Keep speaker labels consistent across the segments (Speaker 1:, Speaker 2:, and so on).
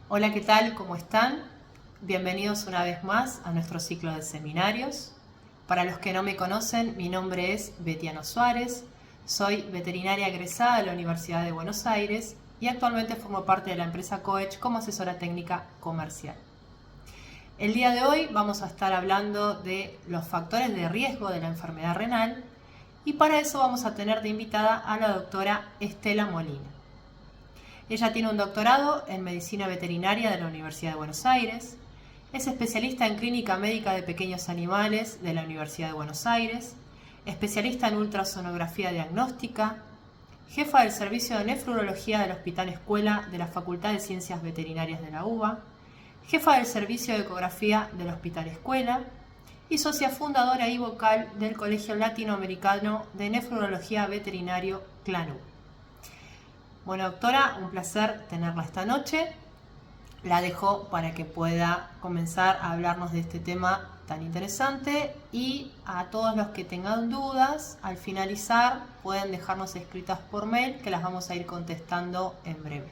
Speaker 1: Hola, ¿qué tal? ¿Cómo están? Bienvenidos una vez más a nuestro ciclo de seminarios. Para los que no me conocen, mi nombre es Betiano Suárez, soy veterinaria egresada de la Universidad de Buenos Aires y actualmente formo parte de la empresa Coech como asesora técnica comercial. El día de hoy vamos a estar hablando de los factores de riesgo de la enfermedad renal y para eso vamos a tener de invitada a la doctora Estela Molina. Ella tiene un doctorado en medicina veterinaria de la Universidad de Buenos Aires, es especialista en clínica médica de pequeños animales de la Universidad de Buenos Aires, especialista en ultrasonografía diagnóstica, jefa del servicio de nefrología del Hospital Escuela de la Facultad de Ciencias Veterinarias de la UBA, jefa del servicio de ecografía del Hospital Escuela y socia fundadora y vocal del Colegio Latinoamericano de Nefrología Veterinario CLANU. Bueno, doctora, un placer tenerla esta noche. La dejo para que pueda comenzar a hablarnos de este tema tan interesante y a todos los que tengan dudas, al finalizar pueden dejarnos escritas por mail que las vamos a ir contestando en breve.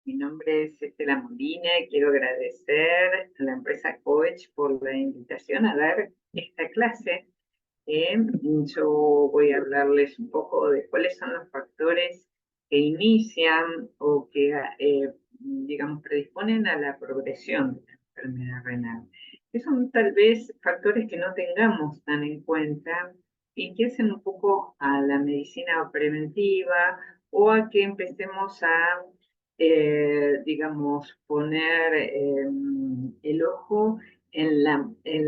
Speaker 2: Mi nombre es Estela Molina y quiero agradecer a la empresa Coech por la invitación a dar esta clase. Yo voy a hablarles un poco de cuáles son los factores que inician o que, digamos, predisponen a la progresión de la enfermedad renal. Que son tal vez factores que no tengamos tan en cuenta y que hacen un poco a la medicina preventiva o a que empecemos a digamos, poner el ojo en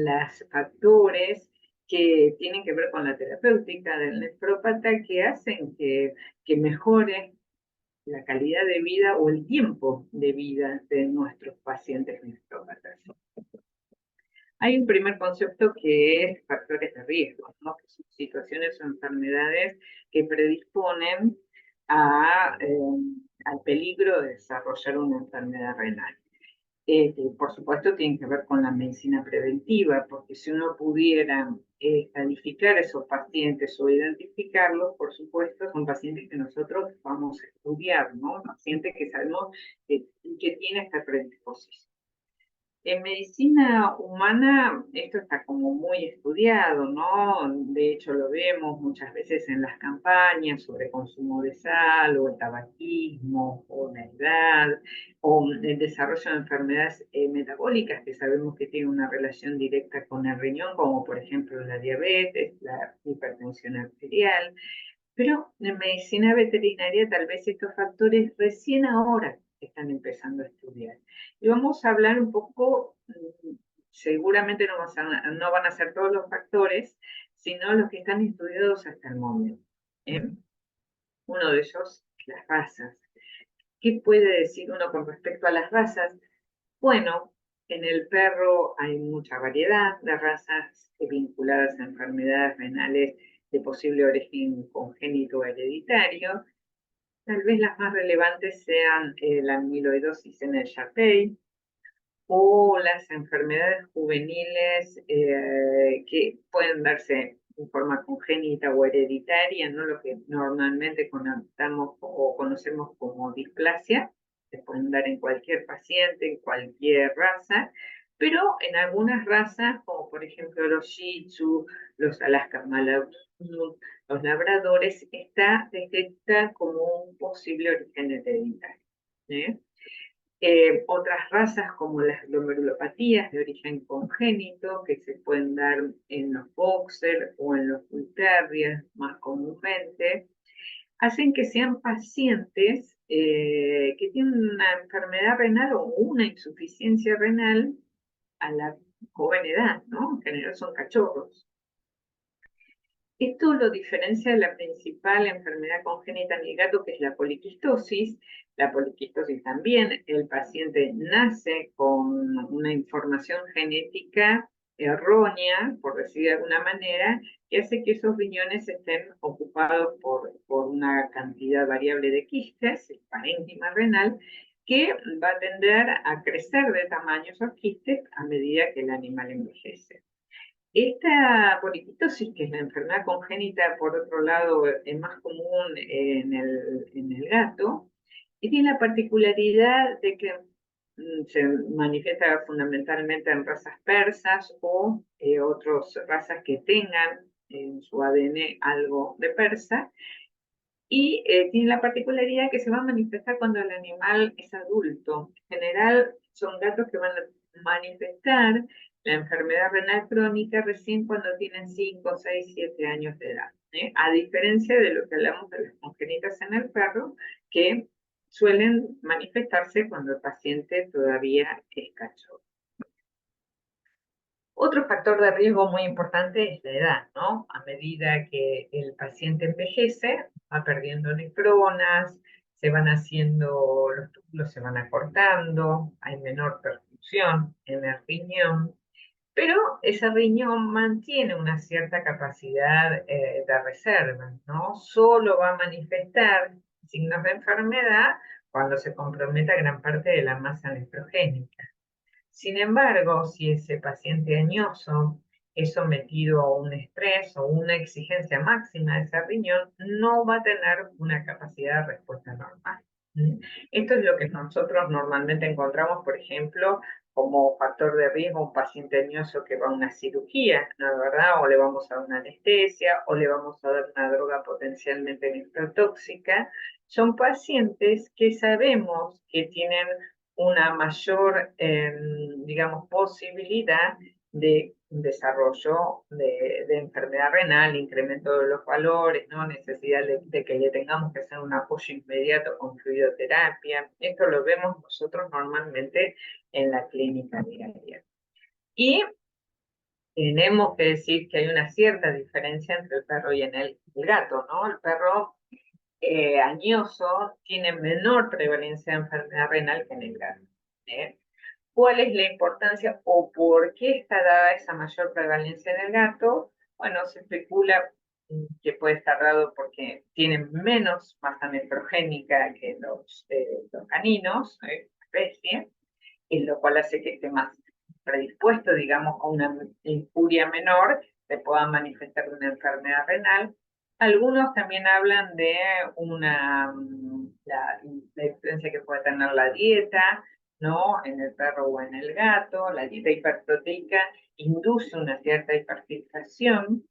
Speaker 2: las factores que tienen que ver con la terapéutica del nefrópata que hacen que mejore la calidad de vida o el tiempo de vida de nuestros pacientes nefrópatas. Hay un primer concepto que es factores de riesgo, ¿no? Que son situaciones o enfermedades que predisponen a, al peligro de desarrollar una enfermedad renal. Que por supuesto tienen que ver con la medicina preventiva, porque si uno pudiera calificar esos pacientes o identificarlos, por supuesto, son pacientes que nosotros vamos a estudiar, ¿no? Pacientes que sabemos que tiene esta predisposición. En medicina humana esto está como muy estudiado, ¿no? De hecho lo vemos muchas veces en las campañas sobre consumo de sal o el tabaquismo o la edad o el desarrollo de enfermedades metabólicas que sabemos que tienen una relación directa con el riñón, como por ejemplo la diabetes, la hipertensión arterial. Pero en medicina veterinaria tal vez estos factores recién ahora están empezando a estudiar. Y vamos a hablar un poco, seguramente no van a ser todos los factores, sino los que están estudiados hasta el momento. ¿eh? Uno de ellos es las razas. ¿Qué puede decir uno con respecto a las razas? Bueno, en el perro hay mucha variedad de razas vinculadas a enfermedades renales de posible origen congénito o hereditario. Tal vez las más relevantes sean la amiloidosis en el Charpey o las enfermedades juveniles que pueden darse en forma congénita o hereditaria, no lo que normalmente conocemos como displasia, se pueden dar en cualquier paciente, en cualquier raza, pero en algunas razas, como por ejemplo los Shih Tzu, los Alaska Malamute, los labradores, está detectada como un posible origen hereditario. ¿eh? Otras razas como las glomerulopatías de origen congénito que se pueden dar en los boxer o en los bull terriers más comúnmente, hacen que sean pacientes que tienen una enfermedad renal o una insuficiencia renal a la joven edad, ¿no? En general son cachorros. Esto lo diferencia de la principal enfermedad congénita en el gato, que es la poliquistosis. La poliquistosis también, el paciente nace con una información genética errónea, por decir de alguna manera, que hace que esos riñones estén ocupados por una cantidad variable de quistes, el parénquima renal, que va a tender a crecer de tamaño esos quistes a medida que el animal envejece. Esta poliquitosis, que es la enfermedad congénita, por otro lado, es más común en el gato, y tiene la particularidad de que se manifiesta fundamentalmente en razas persas o otras razas que tengan en su ADN algo de persa, y tiene la particularidad que se va a manifestar cuando el animal es adulto. En general, son gatos que van a manifestar la enfermedad renal crónica recién cuando tienen 5, 6, 7 años de edad. A diferencia de lo que hablamos de las congénitas en el perro, que suelen manifestarse cuando el paciente todavía es cachorro. Otro factor de riesgo muy importante es la edad, ¿no? A medida que el paciente envejece, va perdiendo nefronas, se van haciendo, los túbulos se van acortando, hay menor perfusión en el riñón, pero ese riñón mantiene una cierta capacidad de reserva, ¿no? Solo va a manifestar signos de enfermedad cuando se comprometa gran parte de la masa nefrogénica. Sin embargo, si ese paciente añoso es sometido a un estrés o una exigencia máxima de ese riñón, no va a tener una capacidad de respuesta normal. Esto es lo que nosotros normalmente encontramos, por ejemplo, como factor de riesgo a un paciente añoso que va a una cirugía, ¿no es verdad? O le vamos a dar una anestesia, o le vamos a dar una droga potencialmente nefrotóxica. Son pacientes que sabemos que tienen una mayor, digamos, posibilidad de desarrollo de enfermedad renal, incremento de los valores, ¿no? Necesidad de que le tengamos que hacer un apoyo inmediato con fluidoterapia. Esto lo vemos nosotros normalmente en la clínica diaria. Y tenemos que decir que hay una cierta diferencia entre el perro y el gato, ¿no? El perro añoso tiene menor prevalencia de enfermedad renal que en el gato. ¿eh? ¿Cuál es la importancia o por qué está dada esa mayor prevalencia en el gato? Bueno, se especula que puede estar dado porque tienen menos masa nefrogénica que los caninos, especie, y lo cual hace que esté más predispuesto, digamos, a una infuria menor, se pueda manifestar una enfermedad renal. Algunos también hablan de la influencia que puede tener la dieta, ¿no? En el perro o en el gato. La dieta hiperproteica induce una cierta hiperfiltración.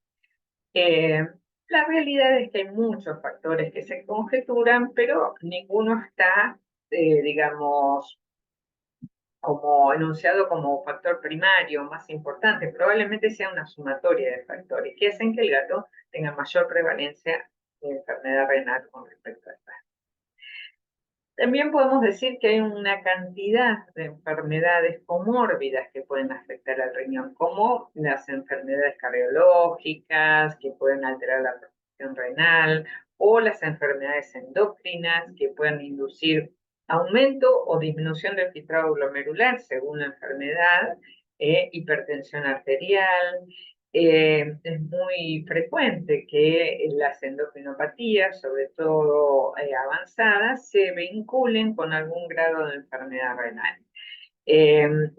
Speaker 2: Eh, la realidad es que hay muchos factores que se conjeturan, pero ninguno está, digamos, como enunciado como factor primario más importante. Probablemente sea una sumatoria de factores que hacen que el gato tenga mayor prevalencia de enfermedad renal con respecto al perro. También podemos decir que hay una cantidad de enfermedades comórbidas que pueden afectar al riñón, como las enfermedades cardiológicas, que pueden alterar la producción renal, o las enfermedades endocrinas, que pueden inducir aumento o disminución del filtrado glomerular según la enfermedad, hipertensión arterial, es muy frecuente que las endocrinopatías, sobre todo avanzadas, se vinculen con algún grado de enfermedad renal.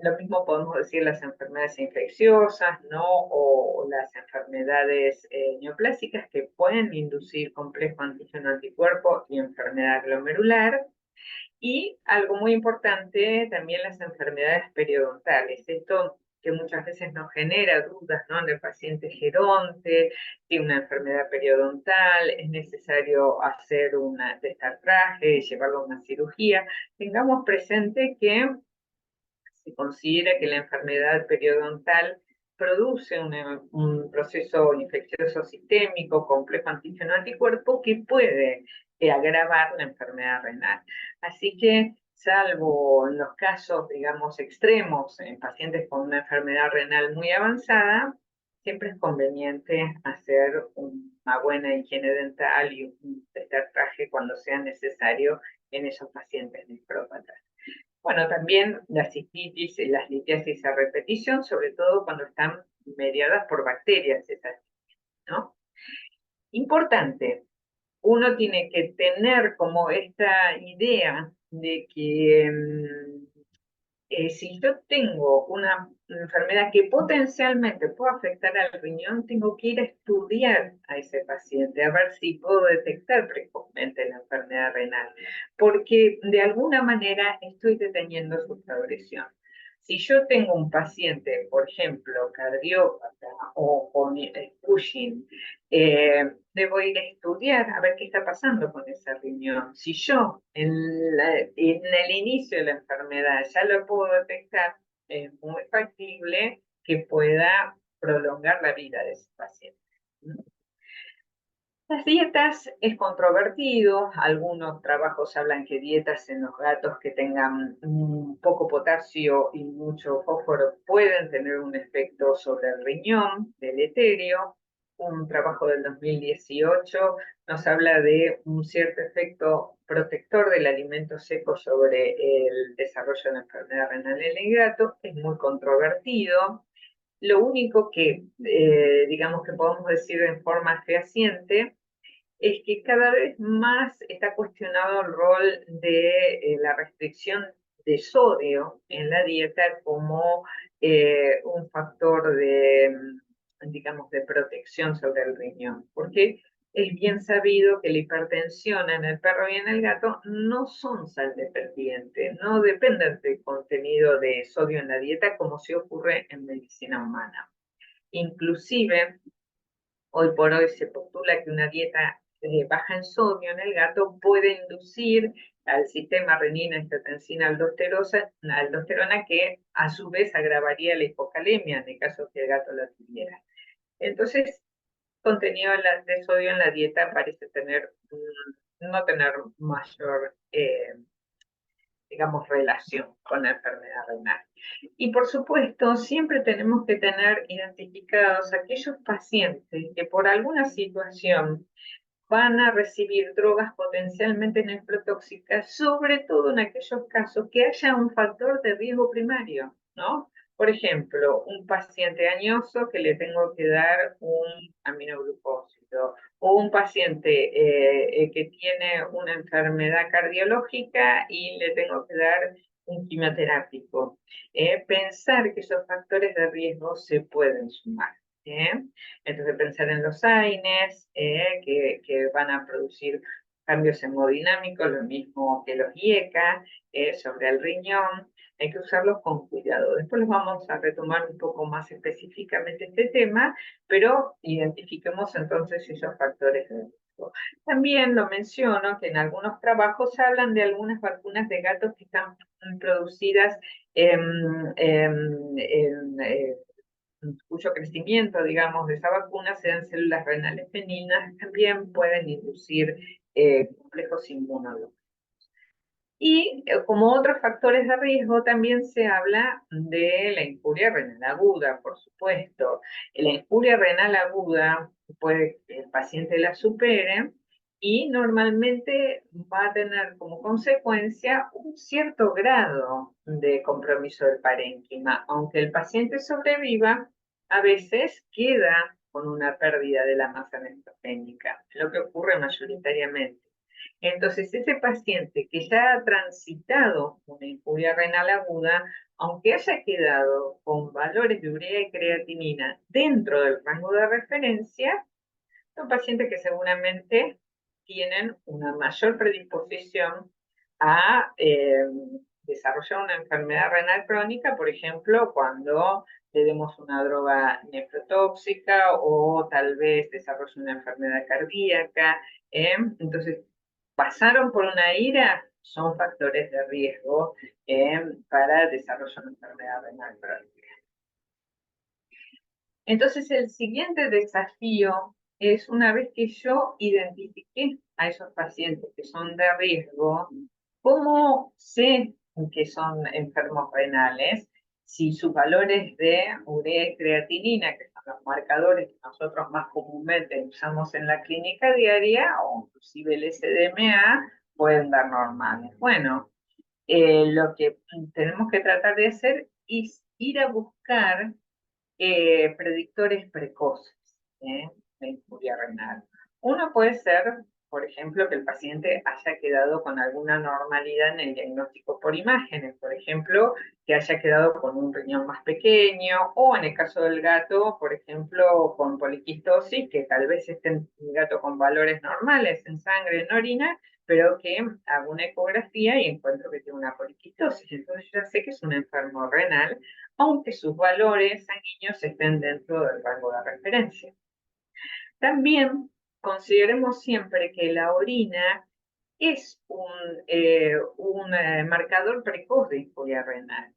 Speaker 2: Lo mismo podemos decir las enfermedades infecciosas, ¿no? O las enfermedades neoplásicas que pueden inducir complejo antígeno-anticuerpo y enfermedad glomerular. Y algo muy importante, también las enfermedades periodontales. Esto que muchas veces nos genera dudas, ¿no? En el paciente geronte, tiene una enfermedad periodontal, es necesario hacer una destartraje, llevarlo a una cirugía. Tengamos presente que se considera que la enfermedad periodontal produce un proceso infeccioso sistémico, complejo antígeno-anticuerpo, que puede agravar la enfermedad renal. Así que, salvo en los casos, digamos, extremos, en pacientes con una enfermedad renal muy avanzada, siempre es conveniente hacer una buena higiene dental y un traje cuando sea necesario en esos pacientes nefrópatas. Bueno, también la cistitis y las litiasis a repetición, sobre todo cuando están mediadas por bacterias, ¿no? Importante, uno tiene que tener como esta idea de que si yo tengo una enfermedad que potencialmente puede afectar al riñón, tengo que ir a estudiar a ese paciente, a ver si puedo detectar precozmente la enfermedad renal, porque de alguna manera estoy deteniendo su progresión. Si yo tengo un paciente, por ejemplo, cardiópata o con Cushing, debo ir a estudiar a ver qué está pasando con ese riñón. Si yo en el inicio de la enfermedad ya lo puedo detectar, es muy factible que pueda prolongar la vida de ese paciente. Las dietas es controvertido, algunos trabajos hablan que dietas en los gatos que tengan poco potasio y mucho fósforo pueden tener un efecto sobre el riñón deleterio. Un trabajo del 2018 nos habla de un cierto efecto protector del alimento seco sobre el desarrollo de la enfermedad renal en el gato, es muy controvertido. Lo único que, digamos que podemos decir en forma fehaciente, es que cada vez más está cuestionado el rol de la restricción de sodio en la dieta como un factor de, digamos, de protección sobre el riñón, porque es bien sabido que la hipertensión en el perro y en el gato no son sal dependiente, no dependen del contenido de sodio en la dieta como se ocurre en medicina humana. Inclusive, hoy por hoy se postula que una dieta baja en sodio en el gato puede inducir al sistema renina-angiotensina-aldosterona, que a su vez agravaría la hipocalemia en el caso que el gato la tuviera. Entonces, contenido de sodio en la dieta parece no tener mayor, digamos, relación con la enfermedad renal. Y por supuesto, siempre tenemos que tener identificados aquellos pacientes que por alguna situación van a recibir drogas potencialmente nefrotóxicas, sobre todo en aquellos casos que haya un factor de riesgo primario, ¿no? Por ejemplo, un paciente añoso que le tengo que dar un aminoglucósido, o un paciente que tiene una enfermedad cardiológica y le tengo que dar un quimioterápico. Pensar que esos factores de riesgo se pueden sumar. Entonces pensar en los AINES, que van a producir cambios hemodinámicos, lo mismo que los IECA, sobre el riñón, hay que usarlos con cuidado. Después los vamos a retomar un poco más específicamente este tema, pero identifiquemos entonces esos factores de riesgo. También lo menciono que en algunos trabajos hablan de algunas vacunas de gatos que están producidas cuyo crecimiento, digamos, de esa vacuna sean células renales benignas, también pueden inducir complejos inmunológicos. Y como otros factores de riesgo, también se habla de la injuria renal aguda, por supuesto. La injuria renal aguda puede que el paciente la supere y normalmente va a tener como consecuencia un cierto grado de compromiso del parénquima. Aunque el paciente sobreviva, a veces queda con una pérdida de la masa neutropénica, lo que ocurre mayoritariamente. Entonces, ese paciente que ya ha transitado una injuria renal aguda, aunque haya quedado con valores de urea y creatinina dentro del rango de referencia, son pacientes que seguramente tienen una mayor predisposición a desarrollar una enfermedad renal crónica, por ejemplo, cuando le demos una droga nefrotóxica o tal vez desarrolle una enfermedad cardíaca. Entonces, pasaron por una ira, son factores de riesgo para desarrollar una enfermedad renal crónica. Entonces, el siguiente desafío es, una vez que yo identifiqué a esos pacientes que son de riesgo, ¿cómo sé que son enfermos renales? Si sus valores de urea y creatinina, que son los marcadores que nosotros más comúnmente usamos en la clínica diaria, o inclusive el SDMA, pueden dar normales. Bueno, lo que tenemos que tratar de hacer es ir a buscar predictores precoces de injuria renal. Uno puede ser por ejemplo, que el paciente haya quedado con alguna normalidad en el diagnóstico por imágenes, por ejemplo, que haya quedado con un riñón más pequeño, o en el caso del gato, por ejemplo, con poliquistosis, que tal vez esté el gato con valores normales en sangre, en orina, pero que hago una ecografía y encuentro que tiene una poliquistosis. Entonces ya sé que es un enfermo renal, aunque sus valores sanguíneos estén dentro del rango de referencia. También consideremos siempre que la orina es un marcador precoz de injuria renal.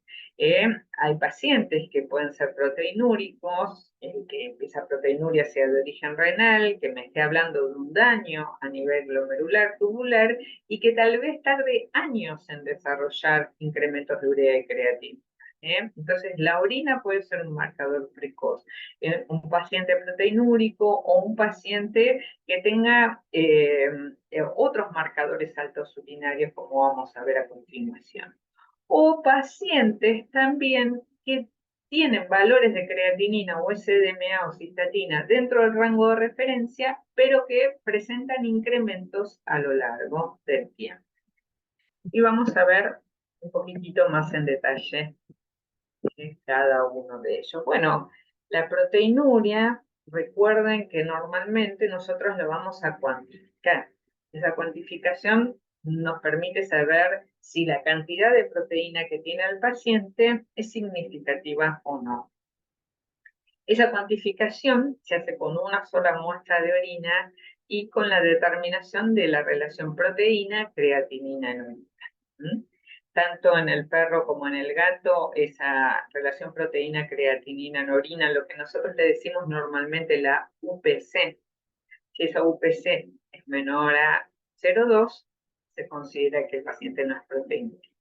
Speaker 2: Hay pacientes que pueden ser proteinúricos, que empieza proteinuria sea de origen renal, que me esté hablando de un daño a nivel glomerular tubular y que tal vez tarde años en desarrollar incrementos de urea y creatina. Entonces, la orina puede ser un marcador precoz. Un paciente proteinúrico o un paciente que tenga otros marcadores altos urinarios, como vamos a ver a continuación. O pacientes también que tienen valores de creatinina o SDMA o cistatina dentro del rango de referencia, pero que presentan incrementos a lo largo del tiempo. Y vamos a ver un poquitito más en detalle cada uno de ellos. Bueno, la proteinuria, recuerden que normalmente nosotros lo vamos a cuantificar. Esa cuantificación nos permite saber si la cantidad de proteína que tiene el paciente es significativa o no. Esa cuantificación se hace con una sola muestra de orina y con la determinación de la relación proteína-creatinina en orina. Tanto en el perro como en el gato, esa relación proteína-creatinina en orina, lo que nosotros le decimos normalmente la UPC, si esa UPC es menor a 0,2, se considera que el paciente no es proteinúrico.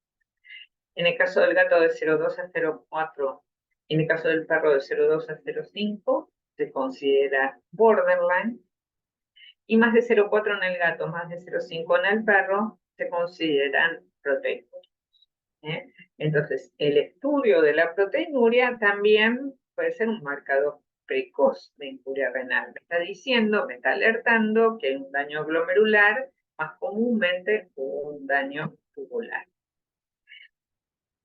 Speaker 2: En el caso del gato de 0,2 a 0,4, en el caso del perro de 0,2 a 0,5, se considera borderline, y más de 0,4 en el gato, más de 0,5 en el perro, se consideran proteinúricos. Entonces, el estudio de la proteinuria también puede ser un marcador precoz de injuria renal. Me está diciendo, me está alertando que hay un daño glomerular, más comúnmente un daño tubular.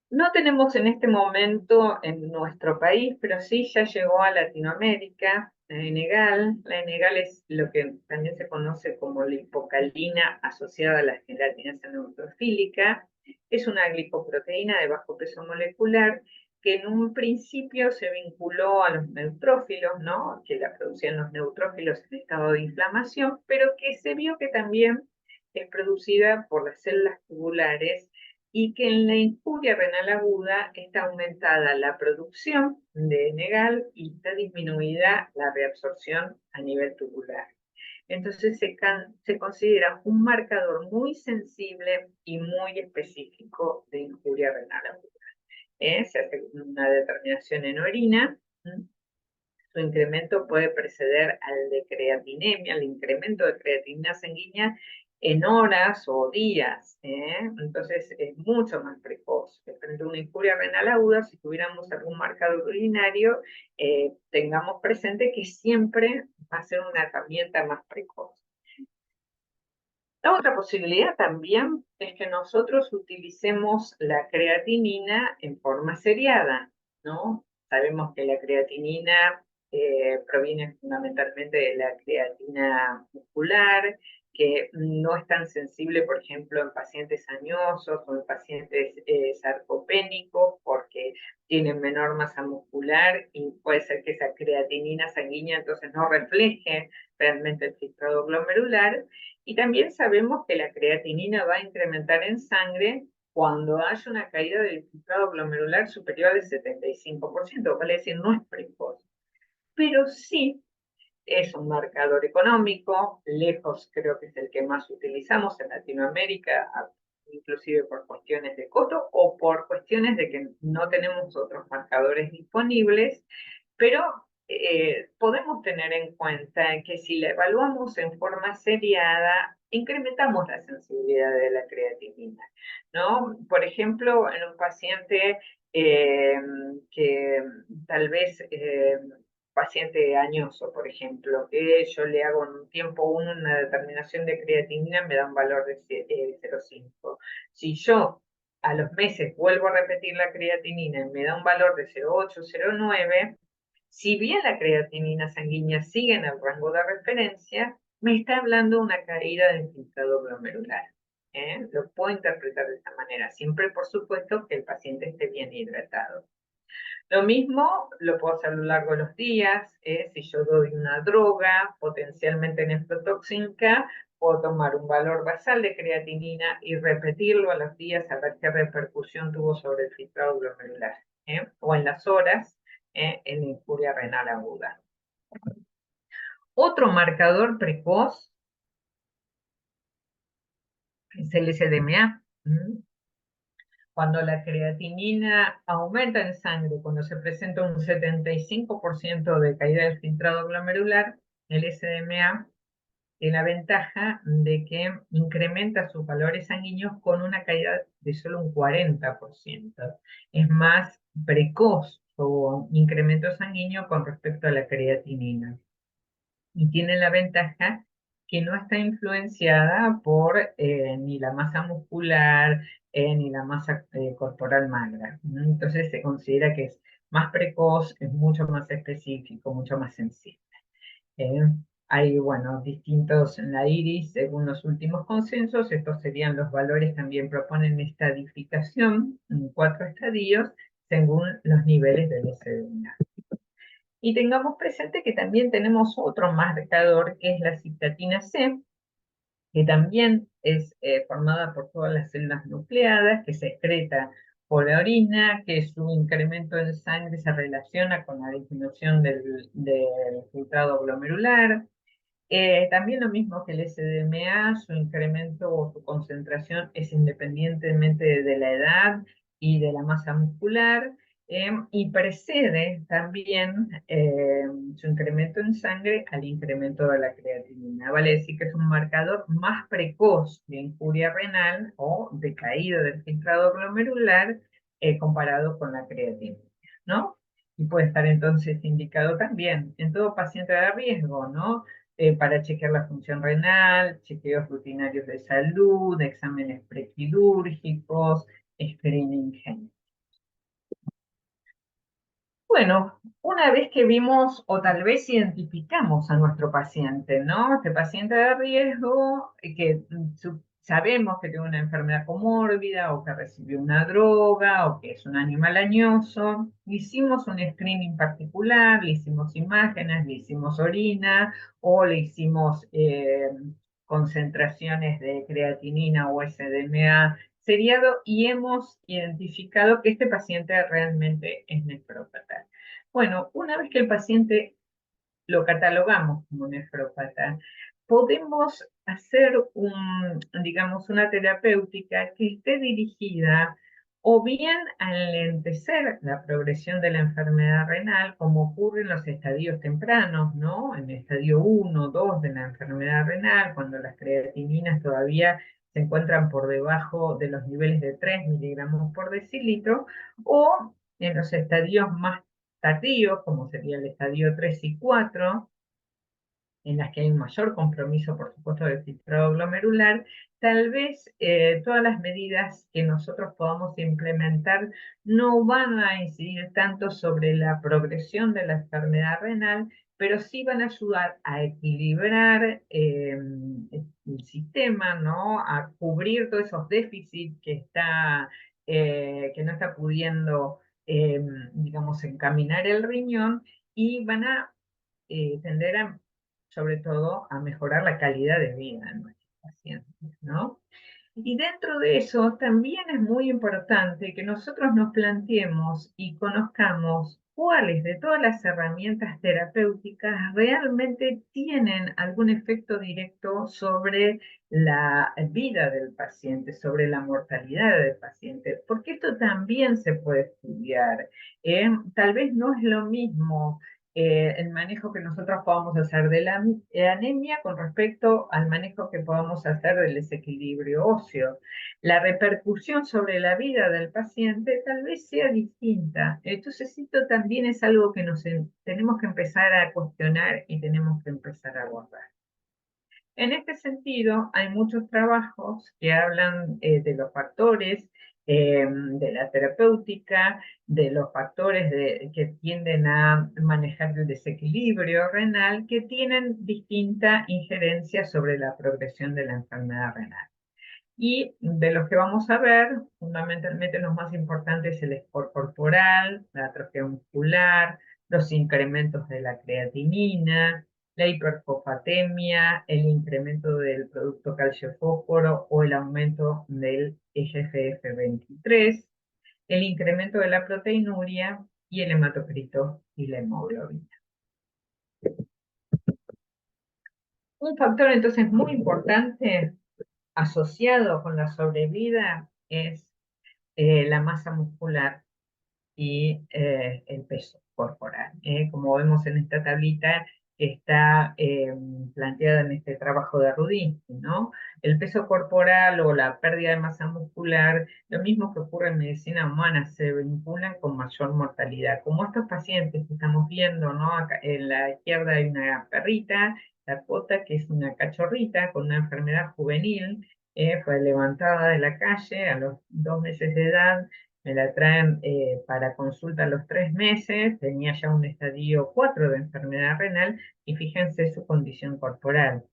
Speaker 2: No tenemos en este momento en nuestro país, pero sí ya llegó a Latinoamérica, la Enegal. La Enegal es lo que también se conoce como la hipocalina asociada a la gelatinasa neutrofílica. Es una glicoproteína de bajo peso molecular que en un principio se vinculó a los neutrófilos, ¿no? Que la producían los neutrófilos en estado de inflamación, pero que se vio que también es producida por las células tubulares y que en la injuria renal aguda está aumentada la producción de Enegal y está disminuida la reabsorción a nivel tubular. Entonces se considera un marcador muy sensible y muy específico de injuria renal aguda. Se hace una determinación en orina. Su incremento puede preceder al de creatinemia, al incremento de creatinina sanguínea en horas o días. Entonces es mucho más precoz. Frente a una injuria renal aguda, si tuviéramos algún marcador urinario, tengamos presente que siempre va a ser una herramienta más precoz. La otra posibilidad también es que nosotros utilicemos la creatinina en forma seriada, ¿no? Sabemos que la creatinina proviene fundamentalmente de la creatina muscular, que no es tan sensible, por ejemplo, en pacientes añosos o en pacientes sarcopénicos, porque tienen menor masa muscular y puede ser que esa creatinina sanguínea entonces no refleje realmente el filtrado glomerular. Y también sabemos que la creatinina va a incrementar en sangre cuando haya una caída del filtrado glomerular superior al 75%, vale decir, no es precoz. Pero sí es un marcador económico, lejos creo que es el que más utilizamos en Latinoamérica, inclusive por cuestiones de costo o por cuestiones de que no tenemos otros marcadores disponibles, pero podemos tener en cuenta que si la evaluamos en forma seriada, incrementamos la sensibilidad de la creatinina, ¿no? Por ejemplo, en un paciente que tal vez paciente añoso, por ejemplo, que yo le hago en un tiempo uno una determinación de creatinina, me da un valor de 0,5. Si yo a los meses vuelvo a repetir la creatinina y me da un valor de 0,8, 0,9, si bien la creatinina sanguínea sigue en el rango de referencia, me está hablando de una caída del filtrado glomerular. Lo puedo interpretar de esta manera, siempre por supuesto que el paciente esté bien hidratado. Lo mismo lo puedo hacer a lo largo de los días. Si yo doy una droga potencialmente nefrotóxica, puedo tomar un valor basal de creatinina y repetirlo a los días a ver qué repercusión tuvo sobre el filtrado glomerular, o en las horas, en injuria renal aguda. Otro marcador precoz es el SDMA. Cuando la creatinina aumenta en sangre, cuando se presenta un 75% de caída del filtrado glomerular, el SDMA tiene la ventaja de que incrementa sus valores sanguíneos con una caída de solo un 40%. Es más precoz su incremento sanguíneo con respecto a la creatinina. Y tiene la ventaja que no está influenciada por ni la masa muscular ni la masa corporal magra. Entonces se considera que es más precoz, es mucho más específico, mucho más sensible. Hay, bueno, distintos en la iris, según los últimos consensos, estos serían los valores, también proponen estadificación en 4 estadios, según los niveles de SDMA. Y tengamos presente que también tenemos otro marcador, que es la cistatina C, que también es formada por todas las células nucleadas, que se excreta por la orina, que su incremento en sangre se relaciona con la disminución del filtrado glomerular. También lo mismo que el SDMA, su incremento o su concentración es independientemente de la edad y de la masa muscular, y precede también su incremento en sangre al incremento de la creatinina. Vale decir que es un marcador más precoz de injuria renal o de caída del filtrado glomerular comparado con la creatinina, ¿no? Y puede estar entonces indicado también en todo paciente de riesgo, ¿no? Para chequear la función renal, chequeos rutinarios de salud, exámenes prequirúrgicos, screening genético. Bueno, una vez que vimos o tal vez identificamos a nuestro paciente, ¿no? Este paciente de riesgo, que sabemos que tiene una enfermedad comórbida o que recibió una droga o que es un animal añoso, hicimos un screening particular, le hicimos imágenes, le hicimos orina o le hicimos concentraciones de creatinina o SDMA seriado y hemos identificado que este paciente realmente es nefrópata. Bueno, una vez que el paciente lo catalogamos como nefrópata, podemos hacer digamos, una terapéutica que esté dirigida o bien a enlentecer la progresión de la enfermedad renal, como ocurre en los estadios tempranos, ¿no? En el estadio 1, 2 de la enfermedad renal, cuando las creatininas todavía se encuentran por debajo de los niveles de 3 miligramos por decilitro, o en los estadios más tardíos, como sería el estadio 3 y 4, en las que hay un mayor compromiso, por supuesto, del filtrado glomerular, tal vez todas las medidas que nosotros podamos implementar no van a incidir tanto sobre la progresión de la enfermedad renal, pero sí van a ayudar a equilibrar el sistema, ¿no? A cubrir todos esos déficits que no está pudiendo, digamos, encaminar el riñón, y van a tender a, sobre todo, a mejorar la calidad de vida de nuestros pacientes, ¿no? Y dentro de eso también es muy importante que nosotros nos planteemos y conozcamos cuáles de todas las herramientas terapéuticas realmente tienen algún efecto directo sobre la vida del paciente, sobre la mortalidad del paciente, porque esto también se puede estudiar. Tal vez no es lo mismo el manejo que nosotros podamos hacer de la anemia con respecto al manejo que podamos hacer del desequilibrio óseo. La repercusión sobre la vida del paciente tal vez sea distinta. Entonces, esto también es algo que tenemos que empezar a cuestionar y tenemos que empezar a abordar. En este sentido, hay muchos trabajos que hablan de los factores de la terapéutica, de los factores que tienden a manejar el desequilibrio renal, que tienen distinta injerencia sobre la progresión de la enfermedad renal. Y de los que vamos a ver, fundamentalmente los más importantes, el esfor corporal, la atrofia muscular, los incrementos de la creatinina, la hiperfosfatemia, el incremento del producto calcio-fósforo o el aumento del IGF-23, el incremento de la proteinuria y el hematocrito y la hemoglobina. Un factor entonces muy importante asociado con la sobrevida es la masa muscular y el peso corporal. Como vemos en esta tablita que está planteada en este trabajo de Rudinsky, ¿no? El peso corporal o la pérdida de masa muscular, lo mismo que ocurre en medicina humana, se vinculan con mayor mortalidad. Como estos pacientes que estamos viendo, ¿no? Acá en la izquierda hay una perrita, Dakota, que es una cachorrita con una enfermedad juvenil, fue levantada de la calle a los 2 meses de edad, me la traen para consulta a los 3 meses, tenía ya un estadio 4 de enfermedad renal y fíjense su condición corporal.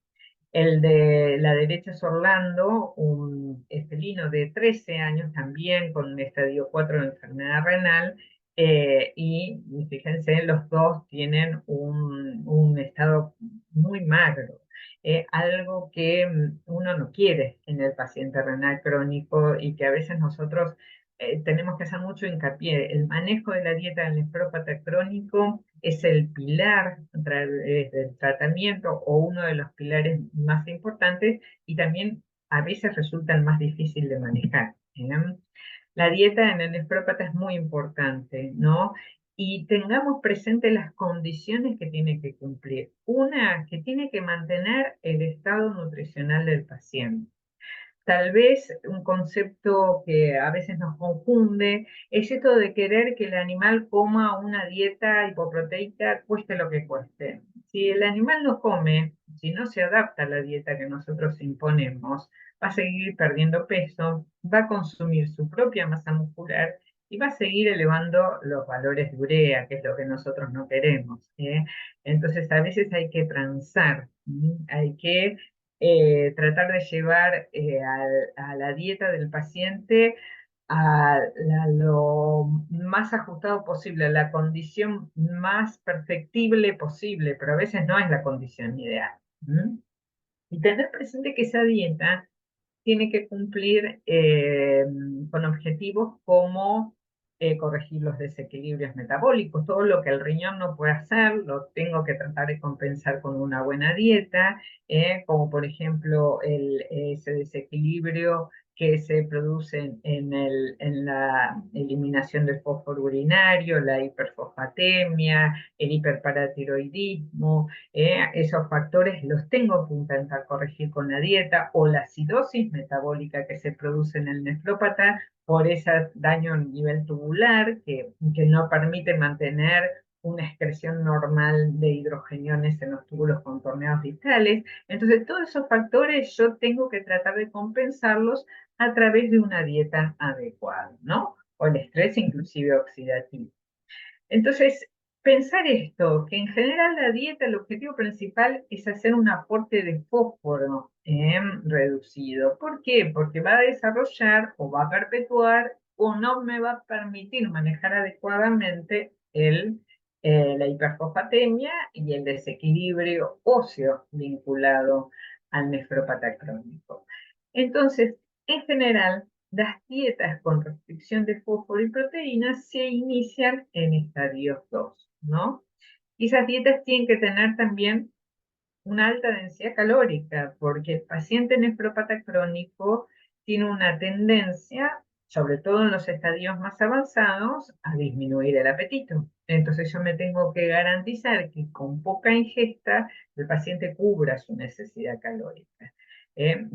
Speaker 2: El de la derecha es Orlando, un felino de 13 años también con un estadio 4 de enfermedad renal, y fíjense, los dos tienen un estado muy magro, algo que uno no quiere en el paciente renal crónico y que a veces nosotros tenemos que hacer mucho hincapié. El manejo de la dieta del nefrópata crónico es el pilar del tratamiento o uno de los pilares más importantes y también a veces resulta el más difícil de manejar. La dieta en el nefrópata es muy importante, ¿no? Y tengamos presente las condiciones que tiene que cumplir. Una, que tiene que mantener el estado nutricional del paciente. Tal vez un concepto que a veces nos confunde es esto de querer que el animal coma una dieta hipoproteica, cueste lo que cueste. Si el animal no come, si no se adapta a la dieta que nosotros imponemos, va a seguir perdiendo peso, va a consumir su propia masa muscular y va a seguir elevando los valores de urea, que es lo que nosotros no queremos, ¿eh? Entonces a veces hay que transar, hay que tratar de llevar a la dieta del paciente a lo más ajustado posible, a la condición más perfectible posible, pero a veces no es la condición ideal. Y tener presente que esa dieta tiene que cumplir con objetivos como corregir los desequilibrios metabólicos. Todo lo que el riñón no puede hacer, lo tengo que tratar de compensar con una buena dieta, como por ejemplo ese desequilibrio que se produce en la eliminación del fósforo urinario, la hiperfosfatemia, el hiperparatiroidismo. Esos factores los tengo que intentar corregir con la dieta, o la acidosis metabólica que se produce en el nefrópata por ese daño a nivel tubular que no permite mantener una excreción normal de hidrogeniones en los túbulos contorneados distales. Entonces, todos esos factores yo tengo que tratar de compensarlos a través de una dieta adecuada, ¿no? O el estrés inclusive oxidativo. Entonces, pensar esto, que en general la dieta, el objetivo principal es hacer un aporte de fósforo reducido. ¿Por qué? Porque va a desarrollar o va a perpetuar o no me va a permitir manejar adecuadamente la hiperfosfatemia y el desequilibrio óseo vinculado al nefrópata crónico. Entonces, en general, las dietas con restricción de fósforo y proteínas se inician en estadios 2, ¿no? Y esas dietas tienen que tener también una alta densidad calórica, porque el paciente nefrópata crónico tiene una tendencia sobre todo en los estadios más avanzados, a disminuir el apetito. Entonces yo me tengo que garantizar que con poca ingesta el paciente cubra su necesidad calórica.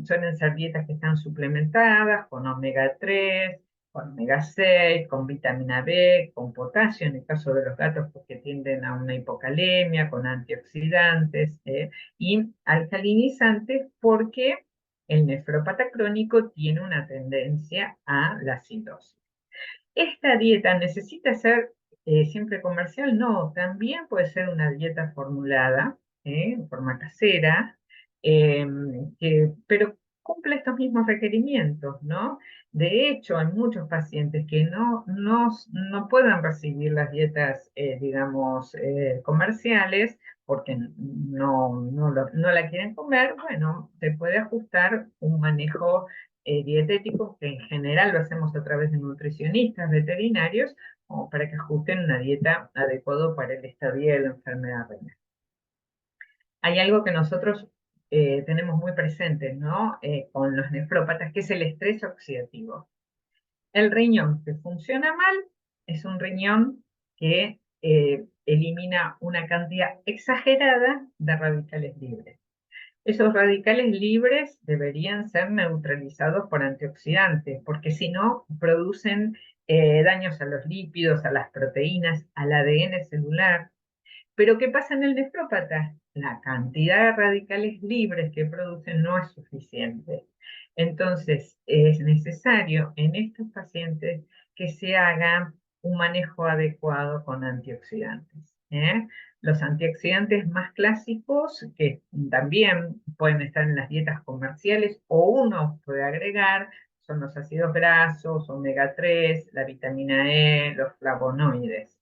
Speaker 2: Suelen ser dietas que están suplementadas con omega 3, con omega 6, con vitamina B, con potasio, en el caso de los gatos porque tienden a una hipocalemia, con antioxidantes y alcalinizantes porque el nefrópata crónico tiene una tendencia a la acidosis. ¿Esta dieta necesita ser siempre comercial? No, también puede ser una dieta formulada en forma casera, eh, pero cumple estos mismos requerimientos, ¿no? De hecho, hay muchos pacientes que no pueden recibir las dietas, digamos, comerciales porque no la quieren comer. Bueno, se puede ajustar un manejo dietéticos, que en general lo hacemos a través de nutricionistas veterinarios, como para que ajusten una dieta adecuada para el estadio de la enfermedad renal. Hay algo que nosotros tenemos muy presente, ¿no? Con los nefrópatas, que es el estrés oxidativo. El riñón que funciona mal es un riñón que elimina una cantidad exagerada de radicales libres. Esos radicales libres deberían ser neutralizados por antioxidantes, porque si no, producen daños a los lípidos, a las proteínas, al ADN celular. Pero ¿qué pasa en el nefrópata? La cantidad de radicales libres que producen no es suficiente. Entonces, es necesario en estos pacientes que se haga un manejo adecuado con antioxidantes. Los antioxidantes más clásicos, que también pueden estar en las dietas comerciales o uno puede agregar, son los ácidos grasos, omega 3, la vitamina E, los flavonoides.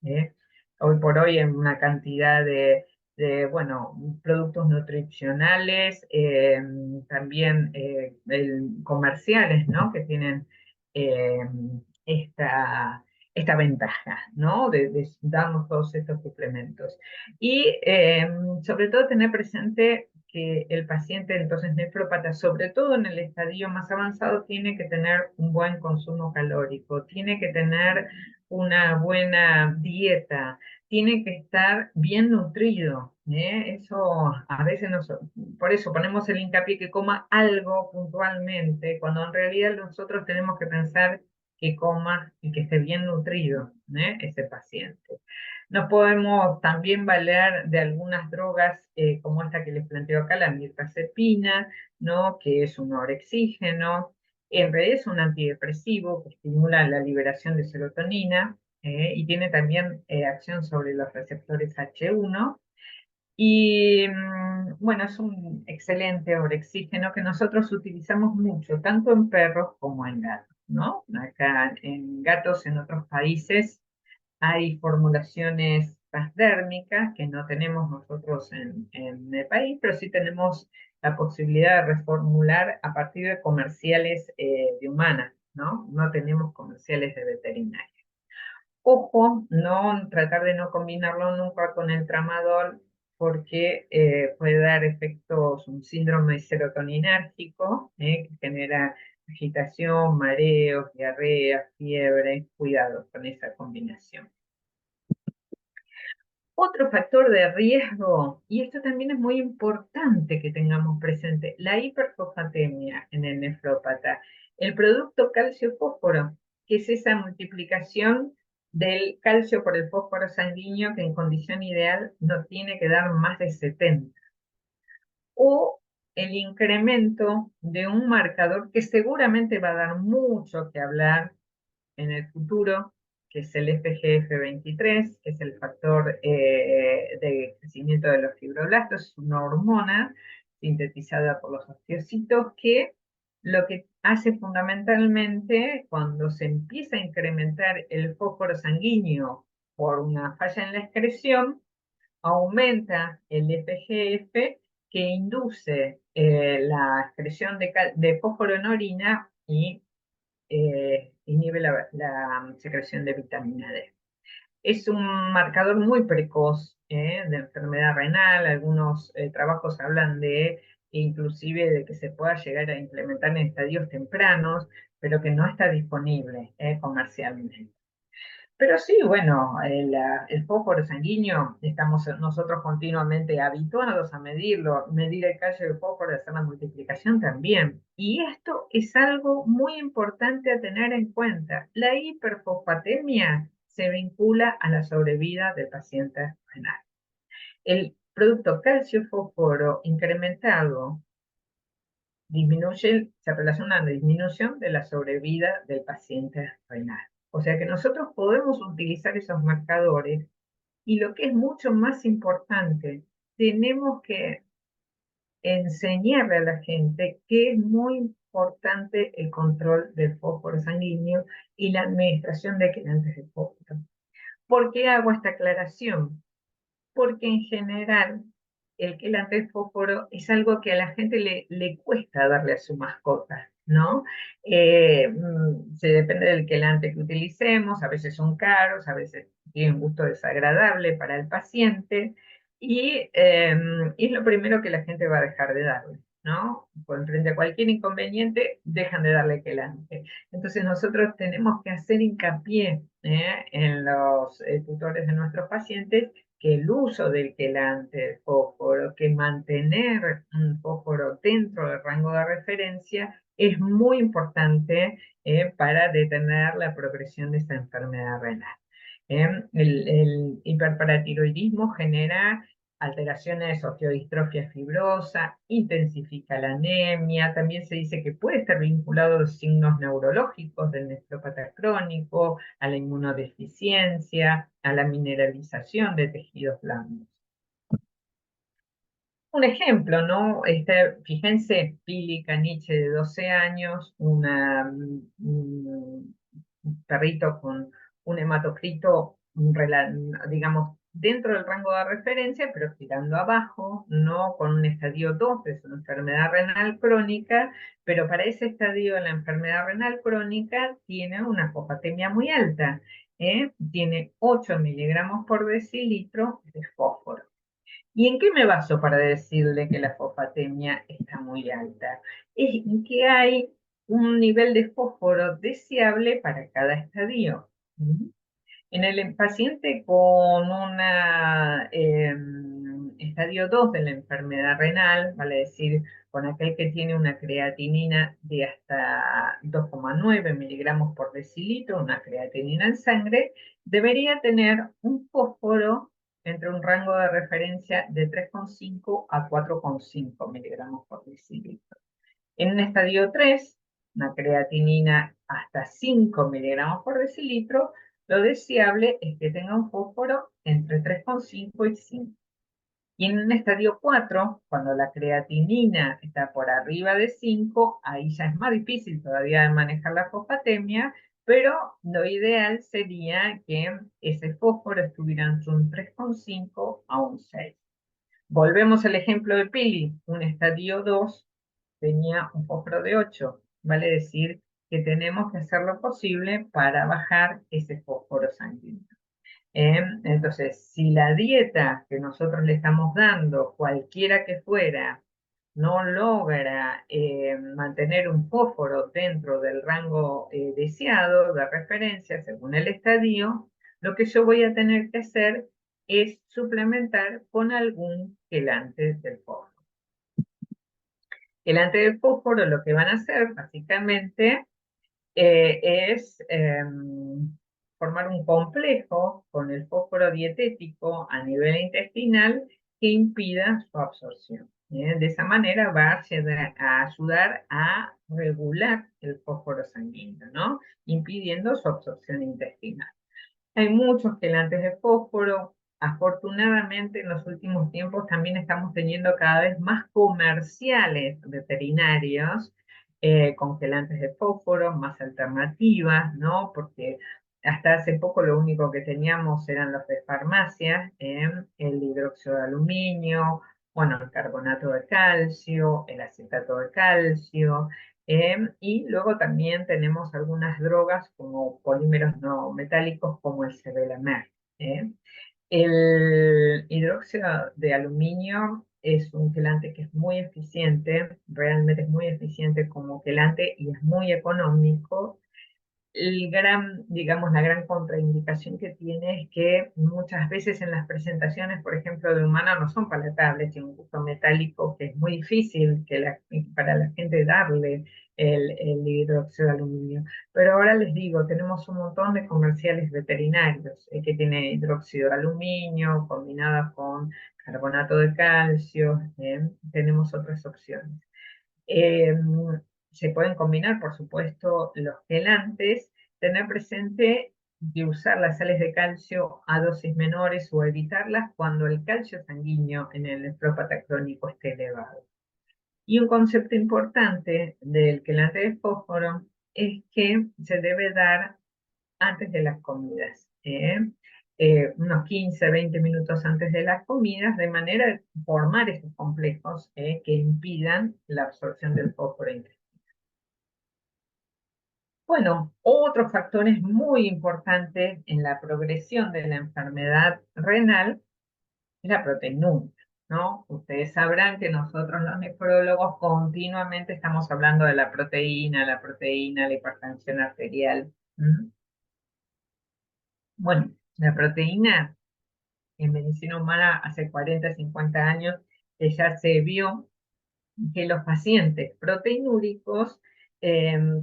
Speaker 2: Hoy por hoy en una cantidad bueno, productos nutricionales, también comerciales, ¿no? Que tienen eh, esta, esta ventaja, ¿no? De darnos todos estos suplementos. Y sobre todo tener presente que el paciente entonces nefrópata, sobre todo en el estadio más avanzado, tiene que tener un buen consumo calórico, tiene que tener una buena dieta, tiene que estar bien nutrido. Eso a veces por eso ponemos el hincapié que coma algo puntualmente, cuando en realidad nosotros tenemos que pensar que coma y que esté bien nutrido ese paciente. Nos podemos también valer de algunas drogas como esta que les planteo acá, la mirtazepina, ¿no? Que es un orexígeno. En realidad es un antidepresivo que estimula la liberación de serotonina y tiene también acción sobre los receptores H1. Y bueno, es un excelente orexígeno que nosotros utilizamos mucho, tanto en perros como en gatos, ¿no? Acá en gatos en otros países hay formulaciones transdérmicas que no tenemos nosotros en el país, pero sí tenemos la posibilidad de reformular a partir de comerciales de humanas, ¿no? No tenemos comerciales de veterinaria. Ojo, no tratar de no combinarlo nunca con el tramadol porque puede dar efectos, un síndrome serotoninérgico que genera agitación, mareos, diarrea, fiebre. Cuidado con esa combinación. Otro factor de riesgo, y esto también es muy importante que tengamos presente, la hiperfosfatemia en el nefrópata, el producto calcio-fósforo, que es esa multiplicación del calcio por el fósforo sanguíneo que en condición ideal no tiene que dar más de 70. O el incremento de un marcador que seguramente va a dar mucho que hablar en el futuro, que es el FGF23, que es el factor de crecimiento de los fibroblastos, es una hormona sintetizada por los osteocitos que lo que hace fundamentalmente cuando se empieza a incrementar el fósforo sanguíneo por una falla en la excreción, aumenta el FGF que induce la excreción de fósforo en orina y inhibe la secreción de vitamina D. Es un marcador muy precoz de enfermedad renal. Algunos trabajos hablan de inclusive de que se pueda llegar a implementar en estadios tempranos, pero que no está disponible comercialmente. Pero sí, bueno, el fósforo sanguíneo, estamos nosotros continuamente habituados a medirlo, medir el calcio del fósforo, hacer la multiplicación también. Y esto es algo muy importante a tener en cuenta. La hiperfosfatemia se vincula a la sobrevida del paciente renal. El producto calcio-fósforo incrementado se relaciona a la disminución de la sobrevida del paciente renal. O sea que nosotros podemos utilizar esos marcadores y lo que es mucho más importante, tenemos que enseñarle a la gente que es muy importante el control del fósforo sanguíneo y la administración de quelantes de fósforo. ¿Por qué hago esta aclaración? Porque en general el quelante de fósforo es algo que a la gente le cuesta darle a su mascota, ¿no? Se depende del quelante que utilicemos, a veces son caros, a veces tienen un gusto desagradable para el paciente, y es lo primero que la gente va a dejar de darle, ¿no? Frente a cualquier inconveniente, dejan de darle quelante. Entonces nosotros tenemos que hacer hincapié en los tutores de nuestros pacientes que el uso del quelante de fósforo, que mantener un fósforo dentro del rango de referencia es muy importante para detener la progresión de esta enfermedad renal. El hiperparatiroidismo genera alteraciones, osteodistrofia fibrosa, intensifica la anemia, también se dice que puede estar vinculado a los signos neurológicos del nefrópata crónico, a la inmunodeficiencia, a la mineralización de tejidos blandos. Un ejemplo, ¿no? Fíjense, Pili Caniche de 12 años, un perrito con un hematocrito, digamos, dentro del rango de referencia, pero tirando abajo, no con un estadio 2 de su enfermedad renal crónica, pero para ese estadio de la enfermedad renal crónica tiene una fosfatemia muy alta, tiene 8 miligramos por decilitro de fósforo. ¿Y en qué me baso para decirle que la fosfatemia está muy alta? Es que hay un nivel de fósforo deseable para cada estadio. En el paciente con una estadio 2 de la enfermedad renal, vale decir, con aquel que tiene una creatinina de hasta 2,9 miligramos por decilitro, una creatinina en sangre, debería tener un fósforo entre un rango de referencia de 3,5 a 4,5 miligramos por decilitro. En un estadio 3, una creatinina hasta 5 miligramos por decilitro, lo deseable es que tenga un fósforo entre 3,5 y 5. Y en un estadio 4, cuando la creatinina está por arriba de 5, ahí ya es más difícil todavía de manejar la fosfatemia, pero lo ideal sería que ese fósforo estuviera entre un 3,5 a un 6. Volvemos al ejemplo de Pili, un estadio 2 tenía un fósforo de 8, vale decir que tenemos que hacer lo posible para bajar ese fósforo sanguíneo. Entonces, si la dieta que nosotros le estamos dando, cualquiera que fuera, no logra mantener un fósforo dentro del rango deseado de referencia según el estadio, lo que yo voy a tener que hacer es suplementar con algún quelante del fósforo. Quelante del fósforo lo que van a hacer básicamente es formar un complejo con el fósforo dietético a nivel intestinal que impida su absorción. De esa manera va a ayudar a regular el fósforo sanguíneo, ¿no? Impidiendo su absorción intestinal. Hay muchos quelantes de fósforo. Afortunadamente, en los últimos tiempos también estamos teniendo cada vez más comerciales veterinarios con quelantes de fósforo, más alternativas, ¿no? Porque hasta hace poco lo único que teníamos eran los de farmacia, el hidróxido de aluminio, bueno, el carbonato de calcio, el acetato de calcio, y luego también tenemos algunas drogas como polímeros no metálicos como el Sevelamer. El hidróxido de aluminio es un quelante que es muy eficiente, realmente es muy eficiente como quelante y es muy económico. Digamos, la gran contraindicación que tiene es que muchas veces en las presentaciones, por ejemplo, de humana no son palatables, tiene un gusto metálico que es muy difícil para la gente darle el hidróxido de aluminio. Pero ahora les digo, tenemos un montón de comerciales veterinarios que tiene hidróxido de aluminio combinado con carbonato de calcio, tenemos otras opciones. Eh, Se pueden combinar, por supuesto, los quelantes, tener presente de usar las sales de calcio a dosis menores o evitarlas cuando el calcio sanguíneo en el nefrópata crónico esté elevado. Y un concepto importante del quelante de fósforo es que se debe dar antes de las comidas, unos 15, 20 minutos antes de las comidas, de manera de formar estos complejos que impidan la absorción del fósforo intestinal. Bueno, otros factores muy importantes en la progresión de la enfermedad renal es la proteinuria, ¿no? Ustedes sabrán que nosotros los nefrólogos continuamente estamos hablando de la hipertensión arterial. Bueno, la proteína en medicina humana hace 40, 50 años que ya se vio que los pacientes proteinúricos,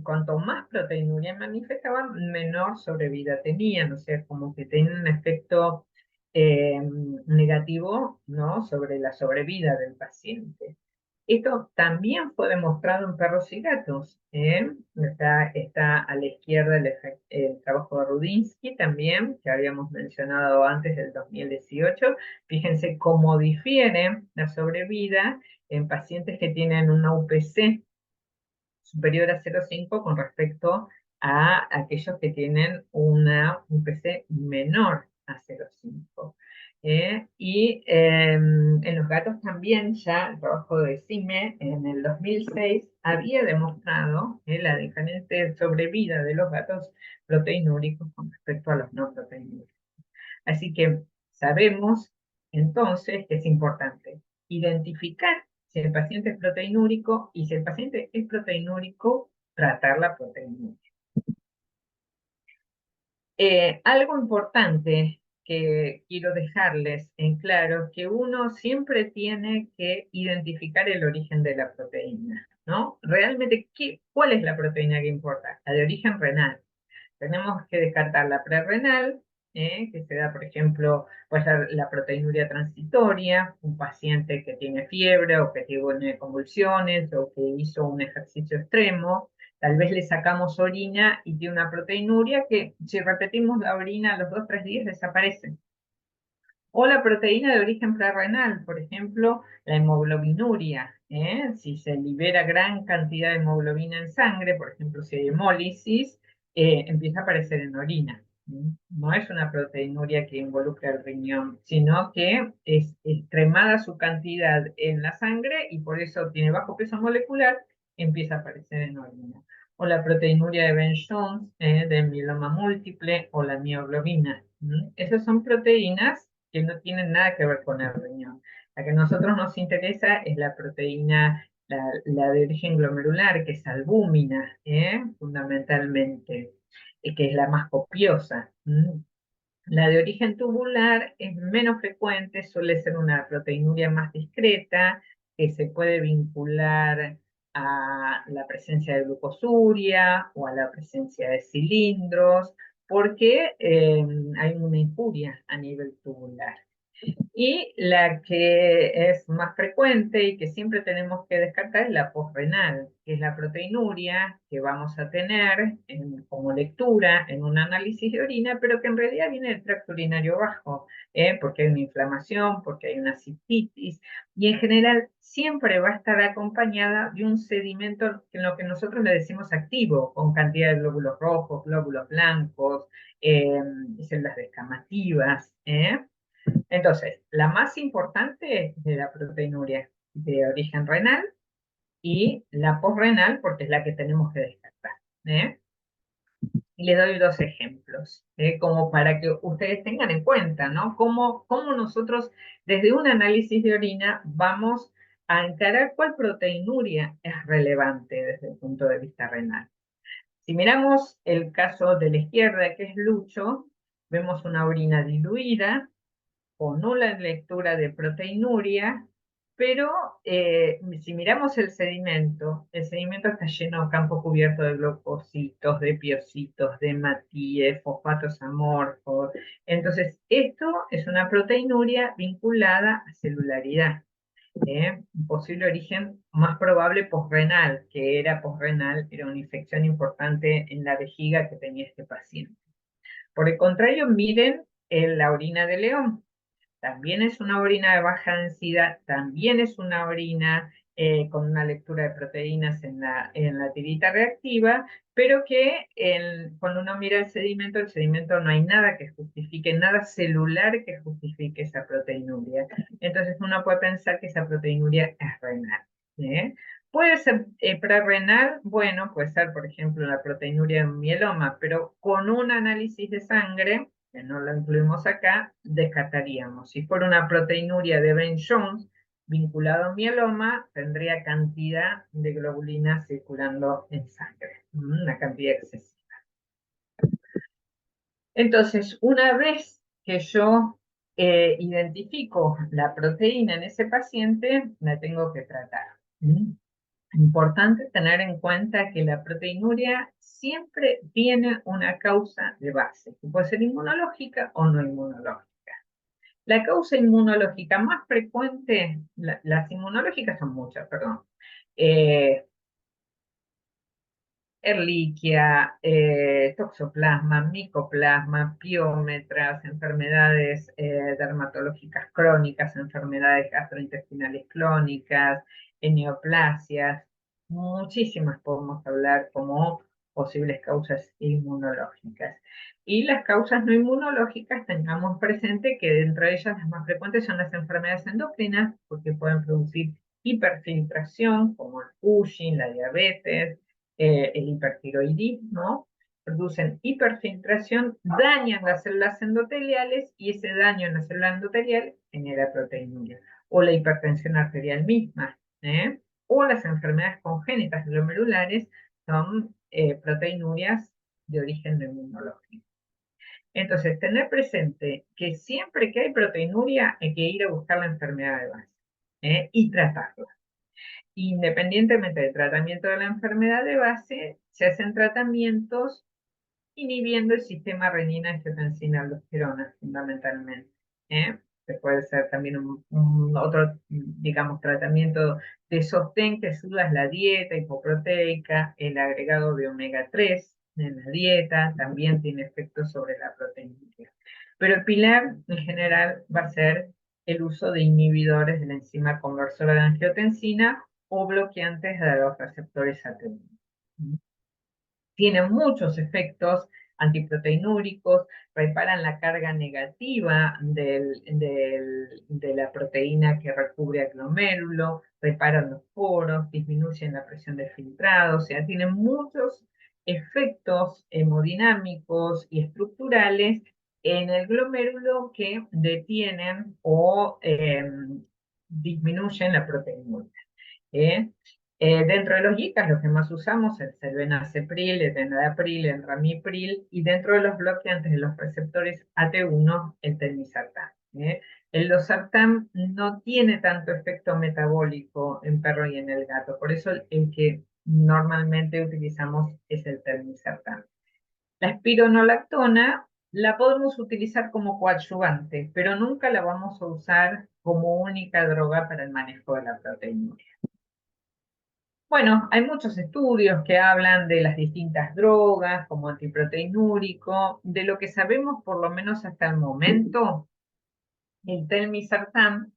Speaker 2: cuanto más proteinuria manifestaban, menor sobrevida tenían, o sea, como que tienen un efecto negativo, ¿no?, sobre la sobrevida del paciente. Esto también fue demostrado en perros y gatos. Está a la izquierda el trabajo de Rudinsky también, que habíamos mencionado antes del 2018. Fíjense cómo difiere la sobrevida en pacientes que tienen una UPC superior a 0,5 con respecto a aquellos que tienen una UPC menor a 0,5. En los gatos también ya el trabajo de CIME en el 2006 había demostrado la diferente sobrevida de los gatos proteinúricos con respecto a los no proteinúricos. Así que sabemos entonces que es importante identificar si el paciente es proteinúrico y si el paciente es proteinúrico, tratar la proteinuria. Algo importante que quiero dejarles en claro es que uno siempre tiene que identificar el origen de la proteína, ¿no? Realmente, ¿cuál es la proteína que importa? La de origen renal. Tenemos que descartar la prerrenal, que se da, por ejemplo, puede ser la proteinuria transitoria, un paciente que tiene fiebre o que tiene convulsiones o que hizo un ejercicio extremo. Tal vez le sacamos orina y tiene una proteinuria que, si repetimos la orina a los 2 o 3 días, desaparece. O la proteína de origen prerrenal, por ejemplo, la hemoglobinuria. Si se libera gran cantidad de hemoglobina en sangre, por ejemplo, si hay hemólisis, empieza a aparecer en orina. No es una proteinuria que involucra el riñón, sino que es extremada su cantidad en la sangre y por eso tiene bajo peso molecular, empieza a aparecer en orina. O la proteinuria de Ben-Jones, de mieloma múltiple, o la mioglobina. Esas son proteínas que no tienen nada que ver con el riñón. La que a nosotros nos interesa es la proteína, la de origen glomerular, que es albúmina, fundamentalmente, que es la más copiosa. La de origen tubular es menos frecuente, suele ser una proteinuria más discreta, que se puede vincular a la presencia de glucosuria o a la presencia de cilindros, porque hay una injuria a nivel tubular. Y la que es más frecuente y que siempre tenemos que descartar es la posrenal, que es la proteinuria que vamos a tener como lectura en un análisis de orina, pero que en realidad viene del tracto urinario bajo, porque hay una inflamación, porque hay una cistitis, y en general siempre va a estar acompañada de un sedimento en lo que nosotros le decimos activo, con cantidad de glóbulos rojos, glóbulos blancos, células descamativas. Entonces, la más importante es la proteinuria de origen renal y la posrenal porque es la que tenemos que descartar. Y le doy 2 ejemplos. ejemplos, como para que ustedes tengan en cuenta, ¿no? Cómo nosotros, desde un análisis de orina, vamos a encarar cuál proteinuria es relevante desde el punto de vista renal. Si miramos el caso de la izquierda, que es Lucho, vemos una orina diluida, o nula lectura de proteinuria, pero si miramos el sedimento está lleno de campo cubierto de glucositos, de piocitos, de hematíes, fosfatos amorfos. Entonces, esto es una proteinuria vinculada a celularidad. Un posible origen más probable posrenal, que era posrenal, era una infección importante en la vejiga que tenía este paciente. Por el contrario, miren la orina de león. También es una orina de baja densidad, también es una orina con una lectura de proteínas en la tirita reactiva, pero que cuando uno mira el sedimento no hay nada que justifique, nada celular que justifique esa proteinuria. Entonces uno puede pensar que esa proteinuria es renal. ¿eh? Puede ser prerrenal, bueno, puede ser, por ejemplo, la proteinuria de un mieloma, pero con un análisis de sangre, que no lo incluimos acá, descartaríamos. Si fuera una proteinuria de Ben-Jones vinculado a mieloma, tendría cantidad de globulinas circulando en sangre, una cantidad excesiva. Entonces, una vez que yo identifico la proteína en ese paciente, la tengo que tratar. Importante tener en cuenta que la proteinuria siempre tiene una causa de base, que puede ser inmunológica o no inmunológica. La causa inmunológica más frecuente, las inmunológicas son muchas, perdón. Ehrlichia, toxoplasma, micoplasma, piómetras, enfermedades dermatológicas crónicas, enfermedades gastrointestinales crónicas, neoplasias, muchísimas podemos hablar como posibles causas inmunológicas. Y las causas no inmunológicas, tengamos presente que dentro de ellas las más frecuentes son las enfermedades endocrinas, porque pueden producir hiperfiltración, como el Cushing, la diabetes, el hipertiroidismo, producen hiperfiltración, dañan las células endoteliales y ese daño en la célula endotelial genera proteinuria. O la hipertensión arterial misma, o las enfermedades congénitas glomerulares son proteinurias de origen inmunológico. Entonces, tener presente que siempre que hay proteinuria hay que ir a buscar la enfermedad de base y tratarla. Independientemente del tratamiento de la enfermedad de base, se hacen tratamientos inhibiendo el sistema renina-angiotensina-aldosterona, fundamentalmente. Que puede ser también otro, digamos, tratamiento de sostén que ayuda es la dieta hipoproteica, el agregado de omega 3 en la dieta, también tiene efectos sobre la proteína. Pero el pilar en general va a ser el uso de inhibidores de la enzima conversora de angiotensina o bloqueantes de los receptores AT1. Tienen muchos efectos antiproteinúricos, reparan la carga negativa de la proteína que recubre el glomérulo, reparan los poros, disminuyen la presión de filtrado, o sea, tienen muchos efectos hemodinámicos y estructurales en el glomérulo que detienen o disminuyen la proteína. Dentro de los YICAS, los que más usamos es el benacepril, el enalapril, el ramipril, y dentro de los bloqueantes de los receptores AT1, el telmisartán. El losartán no tiene tanto efecto metabólico en perro y en el gato, por eso el que normalmente utilizamos es el telmisartán. La espironolactona la podemos utilizar como coadyuvante, pero nunca la vamos a usar como única droga para el manejo de la proteinuria. Bueno, hay muchos estudios que hablan de las distintas drogas como antiproteinúrico. De lo que sabemos, por lo menos hasta el momento, el telmisartán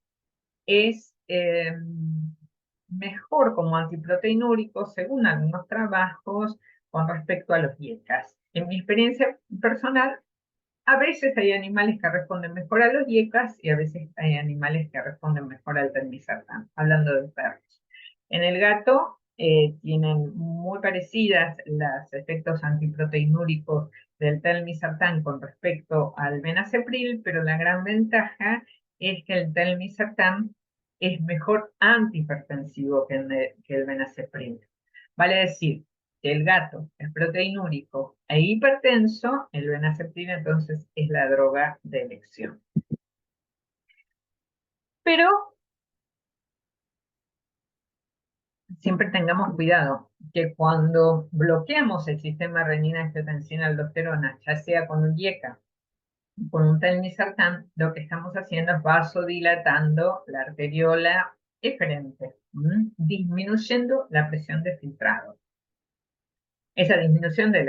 Speaker 2: es mejor como antiproteinúrico según algunos trabajos con respecto a los IECAS. En mi experiencia personal, a veces hay animales que responden mejor a los IECAS y a veces hay animales que responden mejor al telmisartán, hablando de perros. En el gato tienen muy parecidas los efectos antiproteinúricos del telmisartán con respecto al benacepril, pero la gran ventaja es que el telmisartán es mejor antihipertensivo que el benacepril. Vale decir, que el gato es proteinúrico e hipertenso, el benacepril entonces es la droga de elección. Pero siempre tengamos cuidado que cuando bloqueamos el sistema renina-angiotensina-aldosterona, ya sea con un IECA o con un telmisartán, lo que estamos haciendo es vasodilatando la arteriola eferente, disminuyendo la presión de filtrado. Esa disminución de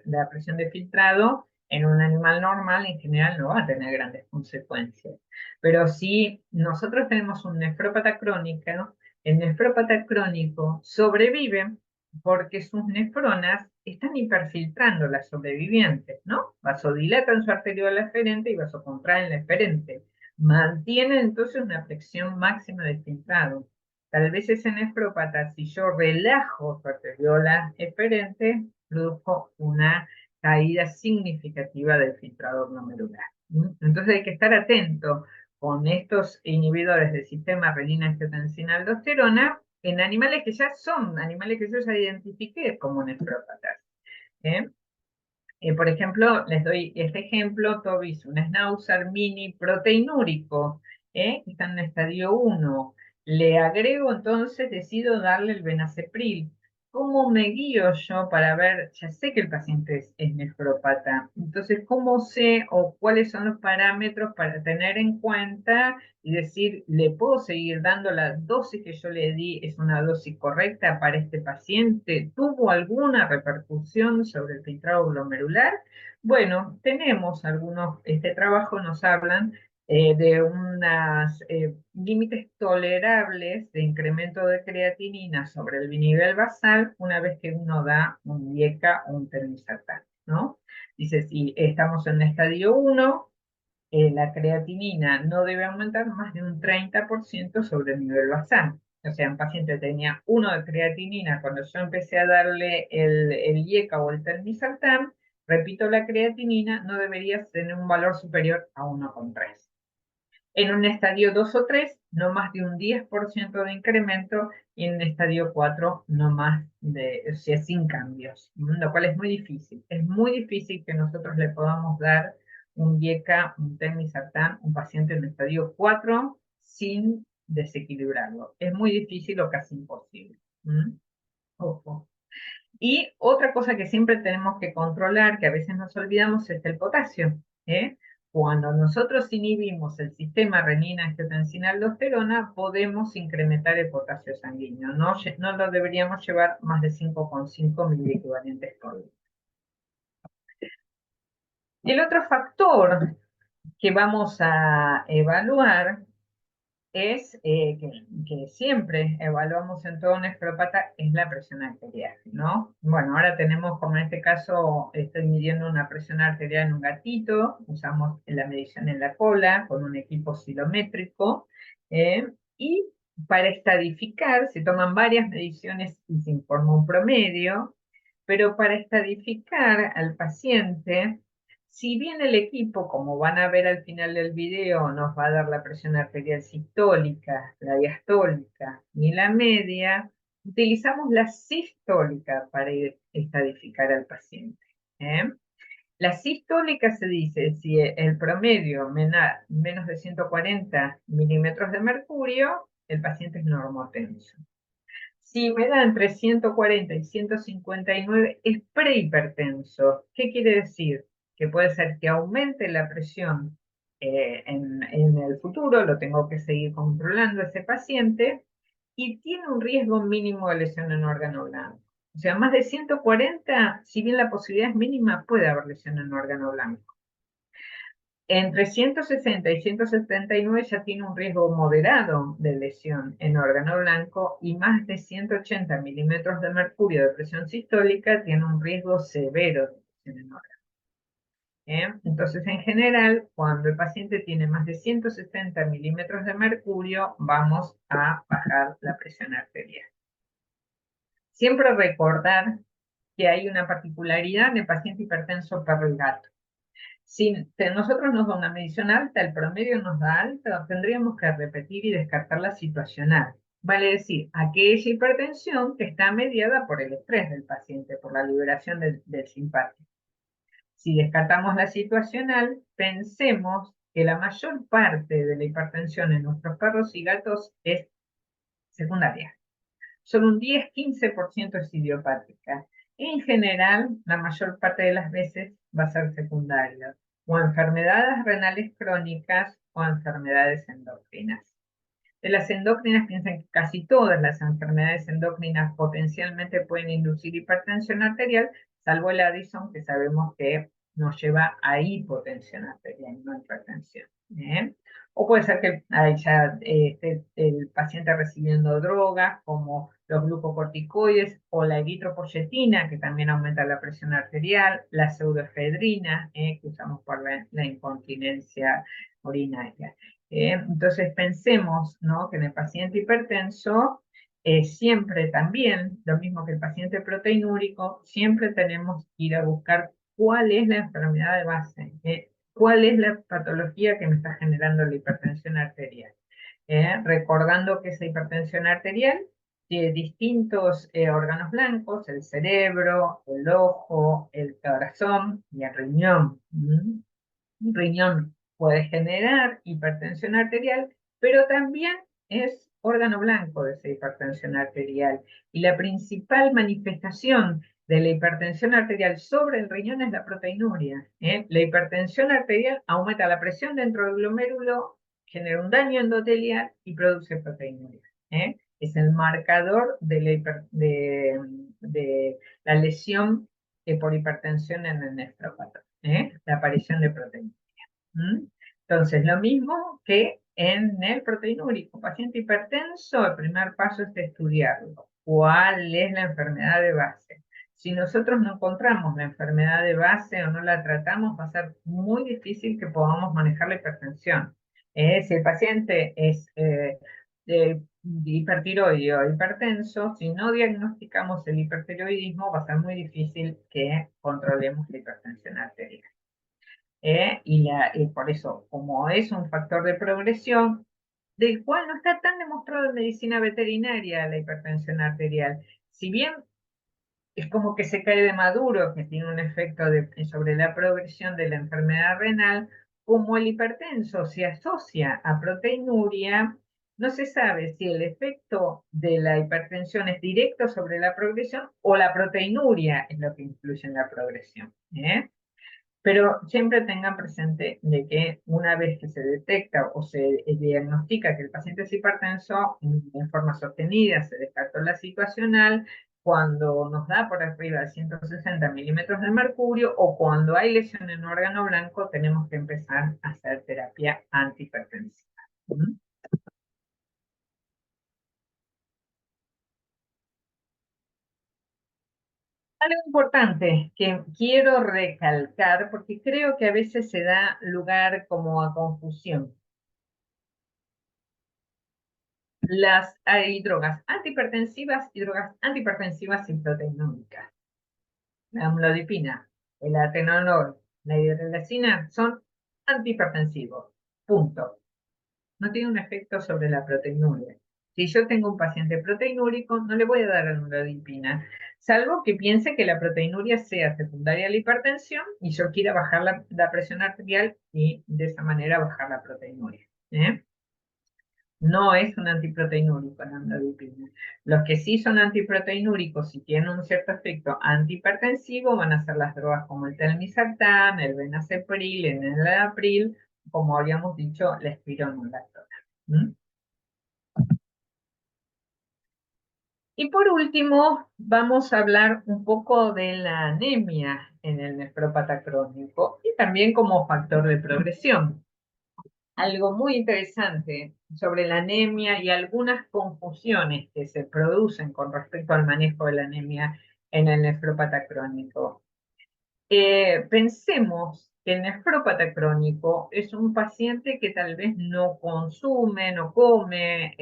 Speaker 2: la presión de filtrado en un animal normal en general no va a tener grandes consecuencias. Pero si nosotros tenemos un nefrópata crónico, el nefrópata crónico sobrevive porque sus nefronas están hiperfiltrando las sobrevivientes, ¿no? Vasodilatan su arteriola eferente y vasocontraen la eferente. Mantienen entonces una presión máxima de filtrado. Tal vez ese nefrópata, si yo relajo su arteriola eferente, produjo una caída significativa del filtrado glomerular. Entonces hay que estar atento con estos inhibidores del sistema renina-angiotensina-aldosterona en animales que ya son, animales que yo ya identifiqué como nefrópatas. Por ejemplo, les doy este ejemplo, Tobis, un schnauzer mini proteinúrico, que está en estadio 1. Le agrego entonces, decido darle el benacepril. ¿Cómo me guío yo para ver? Ya sé que el paciente es nefrópata, entonces, ¿cómo sé o cuáles son los parámetros para tener en cuenta y decir, le puedo seguir dando la dosis que yo le di, es una dosis correcta para este paciente? ¿Tuvo alguna repercusión sobre el filtrado glomerular? Bueno, tenemos algunos, este trabajo nos hablan de unos límites tolerables de incremento de creatinina sobre el nivel basal una vez que uno da un IECA o un telmisartán, ¿no? Dice, si estamos en el estadio 1, la creatinina no debe aumentar más de un 30% sobre el nivel basal. O sea, un paciente tenía 1 de creatinina cuando yo empecé a darle el IECA o el telmisartán, repito, la creatinina no debería tener un valor superior a 1,3. En un estadio 2 o 3, no más de un 10% de incremento, y en un estadio 4, no más de, o sea, sin cambios, lo cual es muy difícil. Es muy difícil que nosotros le podamos dar un IECA, un telmisartán, un paciente en estadio 4 sin desequilibrarlo. Es muy difícil o casi imposible. Ojo. Y otra cosa que siempre tenemos que controlar, que a veces nos olvidamos, es el potasio. Cuando nosotros inhibimos el sistema renina-angiotensina-aldosterona, podemos incrementar el potasio sanguíneo. No lo deberíamos llevar más de 5,5 miliequivalentes por litro. El otro factor que vamos a evaluar es que siempre evaluamos en todo nefrópata es la presión arterial, ¿no? Bueno, ahora tenemos, como en este caso, estoy midiendo una presión arterial en un gatito, usamos la medición en la cola con un equipo oscilométrico, y para estadificar se toman varias mediciones y se informa un promedio, pero para estadificar al paciente, si bien el equipo, como van a ver al final del video, nos va a dar la presión arterial sistólica, la diastólica y la media, utilizamos la sistólica para estadificar al paciente. La sistólica se dice si el promedio menos de 140 milímetros de mercurio, el paciente es normotenso. Si me da entre 140 y 159, es prehipertenso. ¿Qué quiere decir? Que puede ser que aumente la presión en el futuro, lo tengo que seguir controlando ese paciente, y tiene un riesgo mínimo de lesión en órgano blanco. O sea, más de 140, si bien la posibilidad es mínima, puede haber lesión en órgano blanco. Entre 160 y 179 ya tiene un riesgo moderado de lesión en órgano blanco, y más de 180 milímetros de mercurio de presión sistólica tiene un riesgo severo de lesión en órgano. Entonces, en general, cuando el paciente tiene más de 160 milímetros de mercurio, vamos a bajar la presión arterial. Siempre recordar que hay una particularidad en el paciente hipertenso perro y gato. Si nosotros nos da una medición alta, el promedio nos da alta, tendríamos que repetir y descartar la situacional. Vale decir, aquella hipertensión que está mediada por el estrés del paciente, por la liberación del simpático. Si descartamos la situacional, pensemos que la mayor parte de la hipertensión en nuestros perros y gatos es secundaria. Solo un 10-15% es idiopática. En general, la mayor parte de las veces va a ser secundaria, o enfermedades renales crónicas o enfermedades endocrinas. De las endocrinas, piensen que casi todas las enfermedades endocrinas potencialmente pueden inducir hipertensión arterial, salvo el Addison, que sabemos que nos lleva a hipotensión arterial, no hipertensión. ¿Eh? O puede ser que ya esté el paciente recibiendo drogas como los glucocorticoides o la eritropoyetina, que también aumenta la presión arterial, la pseudoefedrina, que usamos por la incontinencia urinaria. Entonces pensemos, ¿no?, que en el paciente hipertenso siempre también, lo mismo que el paciente proteinúrico, siempre tenemos que ir a buscar cuál es la enfermedad de base, cuál es la patología que me está generando la hipertensión arterial. Recordando que esa hipertensión arterial tiene distintos órganos blancos, el cerebro, el ojo, el corazón y el riñón. Un riñón puede generar hipertensión arterial, pero también es órgano blanco de esa hipertensión arterial. Y la principal manifestación de la hipertensión arterial sobre el riñón es la proteinuria. La hipertensión arterial aumenta la presión dentro del glomérulo, genera un daño endotelial y produce proteinuria. Es el marcador de la lesión por hipertensión en el nefrópata, la aparición de proteinuria. Entonces, lo mismo que en el proteinúrico. Paciente hipertenso, el primer paso es estudiarlo. ¿Cuál es la enfermedad de base? Si nosotros no encontramos la enfermedad de base o no la tratamos, va a ser muy difícil que podamos manejar la hipertensión. Si el paciente es hipertiroideo o hipertenso, si no diagnosticamos el hipertiroidismo, va a ser muy difícil que controlemos la hipertensión arterial. Y por eso, como es un factor de progresión, del cual no está tan demostrado en medicina veterinaria la hipertensión arterial, si bien es como que se cae de maduro, que tiene un efecto sobre la progresión de la enfermedad renal, como el hipertenso se asocia a proteinuria, no se sabe si el efecto de la hipertensión es directo sobre la progresión o la proteinuria es lo que influye en la progresión. Pero siempre tengan presente de que una vez que se detecta o se diagnostica que el paciente es hipertenso, en forma sostenida se descartó la situacional, cuando nos da por arriba de 160 milímetros de mercurio o cuando hay lesión en órgano blanco, tenemos que empezar a hacer terapia antihipertensiva. Algo importante que quiero recalcar, porque creo que a veces se da lugar como a confusión. Hay drogas antihipertensivas y drogas antihipertensivas proteinúricas. La amlodipina, el atenolol, la hidrolazina son antihipertensivos. Punto. No tiene un efecto sobre la proteinuria. Si yo tengo un paciente proteinúrico, no le voy a dar amlodipina, salvo que piense que la proteinuria sea secundaria a la hipertensión y yo quiera bajar la presión arterial y de esa manera bajar la proteinuria. No es un antiproteinúrico la amlodipina. Los que sí son antiproteinúricos y tienen un cierto efecto antihipertensivo van a ser las drogas como el telmisartán, el benacepril, el enalapril, como habíamos dicho, la espironolactona. Y por último, vamos a hablar un poco de la anemia en el nefrópata crónico y también como factor de progresión. Algo muy interesante sobre la anemia y algunas confusiones que se producen con respecto al manejo de la anemia en el nefrópata crónico. Pensemos que el nefrópata crónico es un paciente que tal vez no consume, no come,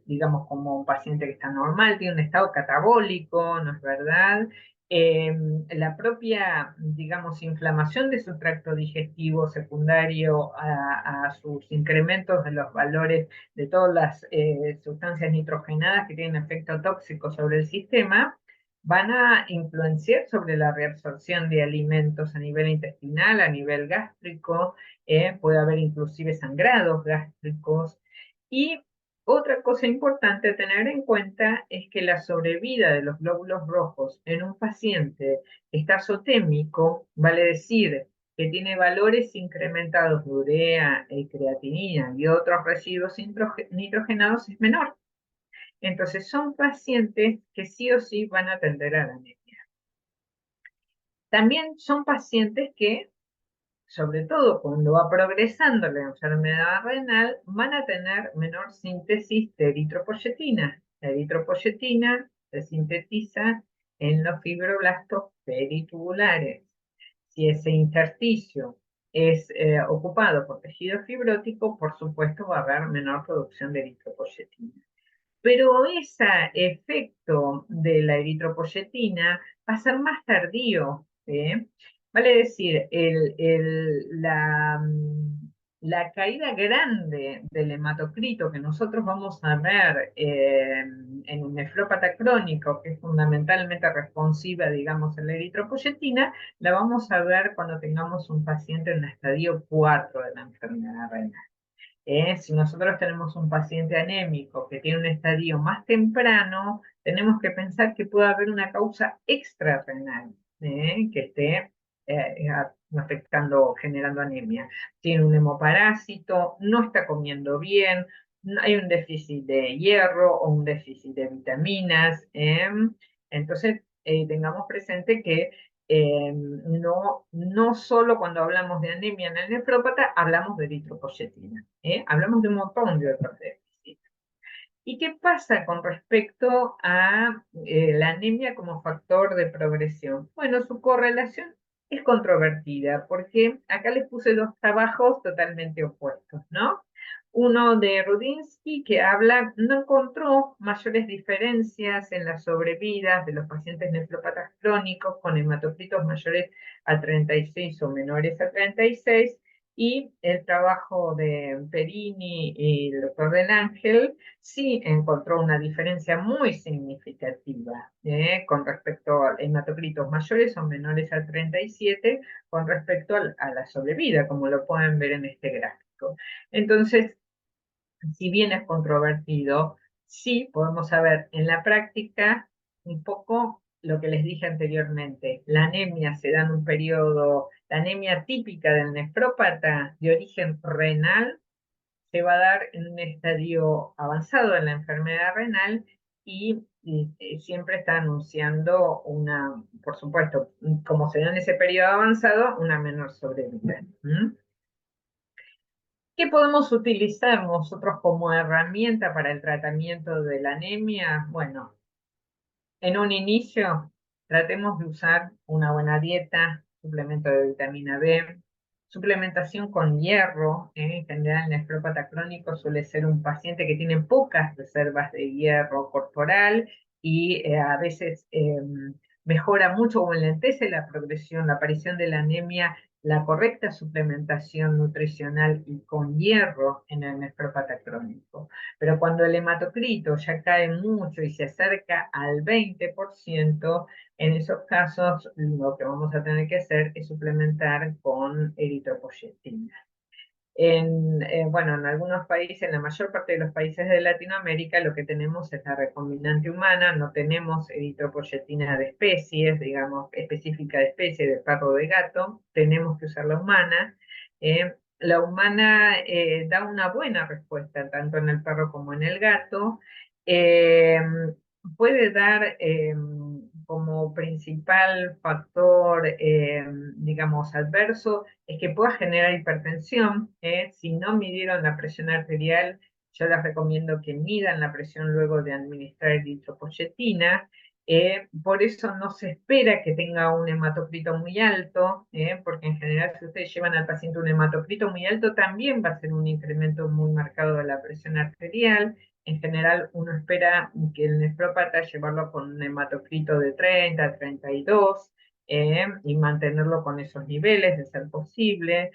Speaker 2: digamos como un paciente que está normal, tiene un estado catabólico, ¿no es verdad? La propia, digamos, inflamación de su tracto digestivo secundario a sus incrementos de los valores de todas las sustancias nitrogenadas que tienen efecto tóxico sobre el sistema, van a influenciar sobre la reabsorción de alimentos a nivel intestinal, a nivel gástrico, puede haber inclusive sangrados gástricos. Y otra cosa importante a tener en cuenta es que la sobrevida de los glóbulos rojos en un paciente que está azotémico, vale decir, que tiene valores incrementados de urea, creatinina y otros residuos nitrogenados, es menor. Entonces son pacientes que sí o sí van a atender a la anemia. También son pacientes que, sobre todo cuando va progresando la enfermedad renal, van a tener menor síntesis de eritropoyetina. La eritropoyetina se sintetiza en los fibroblastos peritubulares. Si ese intersticio es ocupado por tejido fibrótico, por supuesto va a haber menor producción de eritropoyetina. Pero ese efecto de la eritropoyetina va a ser más tardío. Vale decir, la caída grande del hematocrito que nosotros vamos a ver en un nefrópata crónico, que es fundamentalmente responsiva, digamos, a la eritropoyetina, la vamos a ver cuando tengamos un paciente en el estadio 4 de la enfermedad renal. Si nosotros tenemos un paciente anémico que tiene un estadio más temprano, tenemos que pensar que puede haber una causa extrarrenal que esté afectando, generando anemia. Tiene un hemoparásito, no está comiendo bien, hay un déficit de hierro o un déficit de vitaminas. Entonces, tengamos presente que no solo cuando hablamos de anemia en el nefrópata, hablamos de eritropoyetina, hablamos de un montón de otros déficits. ¿Y qué pasa con respecto a la anemia como factor de progresión? Bueno, su correlación es controvertida, porque acá les puse dos trabajos totalmente opuestos, ¿no? Uno de Rudinsky, que no encontró mayores diferencias en las sobrevidas de los pacientes nefrópatas crónicos con hematocritos mayores a 36 o menores a 36, y el trabajo de Perini y el doctor Del Ángel sí encontró una diferencia muy significativa con respecto a hematocritos mayores o menores a 37 con respecto a la sobrevida, como lo pueden ver en este gráfico. Entonces, si bien es controvertido, sí podemos saber en la práctica un poco lo que les dije anteriormente. La anemia se da en un periodo, la anemia típica del nefrópata de origen renal se va a dar en un estadio avanzado de la enfermedad renal y siempre está anunciando por supuesto, como se da en ese periodo avanzado, una menor sobrevida. ¿Qué podemos utilizar nosotros como herramienta para el tratamiento de la anemia? Bueno, en un inicio, tratemos de usar una buena dieta, suplemento de vitamina B, suplementación con hierro. En general, el nefrópata crónico suele ser un paciente que tiene pocas reservas de hierro corporal y a veces mejora mucho o enlentece la progresión, la aparición de la anemia, la correcta suplementación nutricional y con hierro en el nefrópata crónico. Pero cuando el hematocrito ya cae mucho y se acerca al 20%, en esos casos lo que vamos a tener que hacer es suplementar con eritropoyetina. Bueno, en algunos países, en la mayor parte de los países de Latinoamérica, lo que tenemos es la recombinante humana, no tenemos eritropoyetina de especies, digamos, específica de especie, de perro o de gato, tenemos que usar la humana. La humana da una buena respuesta tanto en el perro como en el gato. Eh, Puede dar como principal factor, digamos, adverso, es que pueda generar hipertensión. Si no midieron la presión arterial, yo les recomiendo que midan la presión luego de administrar eritropoyetina. Por eso no se espera que tenga un hematocrito muy alto, porque en general si ustedes llevan al paciente un hematocrito muy alto, también va a ser un incremento muy marcado de la presión arterial. En general uno espera que el nefrópata llevarlo con un hematocrito de 30, 32, y mantenerlo con esos niveles de ser posible.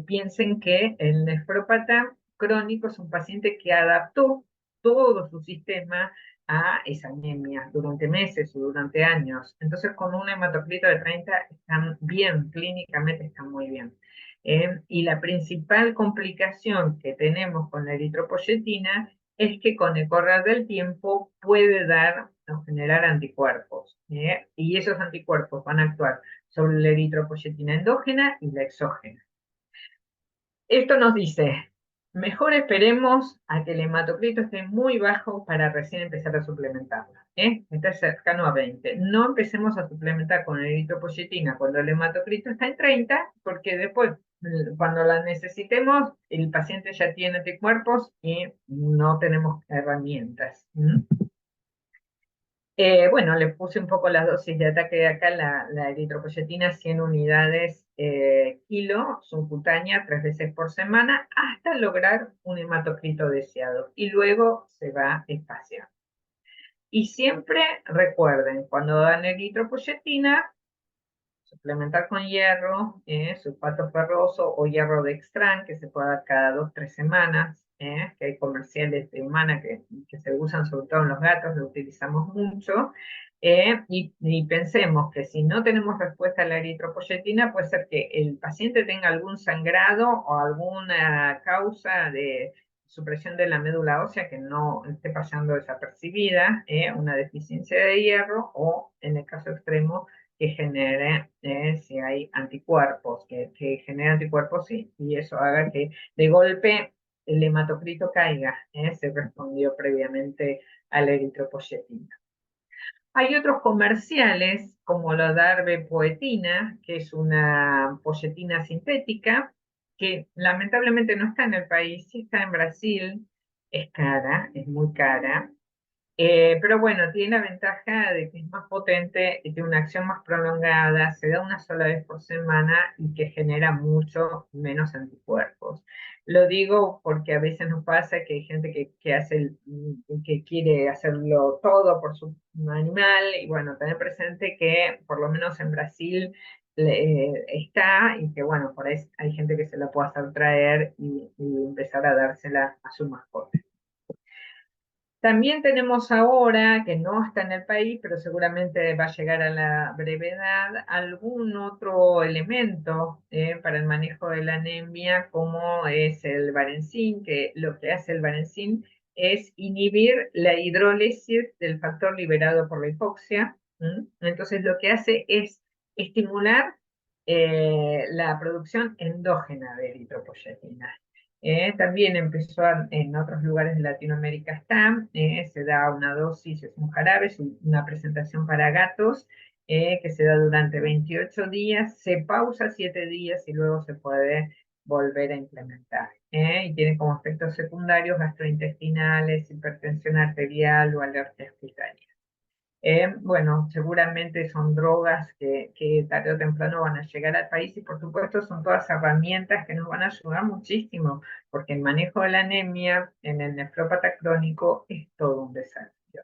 Speaker 2: Piensen que el nefrópata crónico es un paciente que adaptó todo su sistema a esa anemia durante meses o durante años. Entonces, con un hematocrito de 30 están bien, clínicamente están muy bien. Y la principal complicación que tenemos con la eritropoyetina es que con el correr del tiempo puede dar o generar anticuerpos. Y esos anticuerpos van a actuar sobre la eritropoyetina endógena y la exógena. Esto nos dice, mejor esperemos a que el hematocrito esté muy bajo para recién empezar a suplementarlo. Está cercano a 20. No empecemos a suplementar con eritropoyetina cuando el hematocrito está en 30, porque después, cuando la necesitemos, el paciente ya tiene anticuerpos y no tenemos herramientas. Bueno, le puse un poco las dosis de ataque de acá, la eritropoyetina, 100 unidades kilo, subcutánea, 3 veces por semana, hasta lograr un hematocrito deseado. Y luego se va espaciando. Y siempre recuerden, cuando dan eritropoyetina, suplementar con hierro, sulfato ferroso o hierro Dextran, que se puede dar cada 2 o 3 semanas, que hay comerciales de humana que se usan sobre todo en los gatos, lo utilizamos mucho. Y pensemos que si no tenemos respuesta a la eritropoyetina, puede ser que el paciente tenga algún sangrado o alguna causa de supresión de la médula ósea que no esté pasando desapercibida, una deficiencia de hierro o, en el caso extremo, que genere, si hay anticuerpos, que genere anticuerpos y eso haga que de golpe el hematocrito caiga, se respondió previamente a la eritropoyetina. Hay otros comerciales, como la darbepoetina, que es una poyetina sintética, que lamentablemente no está en el país, sí está en Brasil, es cara, es muy cara, pero bueno, tiene la ventaja de que es más potente y tiene una acción más prolongada, se da una sola vez por semana y que genera mucho menos anticuerpos. Lo digo porque a veces nos pasa que hay gente que hace que quiere hacerlo todo por su animal y bueno, tener presente que por lo menos en Brasil está y que bueno, por ahí hay gente que se la puede hacer traer y empezar a dársela a su mascota. También tenemos ahora, que no está en el país, pero seguramente va a llegar a la brevedad, algún otro elemento para el manejo de la anemia, como es el Varencin, que lo que hace el Varencin es inhibir la hidrólisis del factor liberado por la hipoxia. Entonces lo que hace es estimular la producción endógena de eritropoyetina. También empezó en otros lugares de Latinoamérica está, se da una dosis, es un jarabe, es una presentación para gatos que se da durante 28 días, se pausa 7 días y luego se puede volver a implementar. Y tiene como efectos secundarios gastrointestinales, hipertensión arterial o alergia hospitalaria. Bueno, seguramente son drogas que tarde o temprano van a llegar al país y por supuesto son todas herramientas que nos van a ayudar muchísimo, porque el manejo de la anemia en el nefrópata crónico es todo un desafío.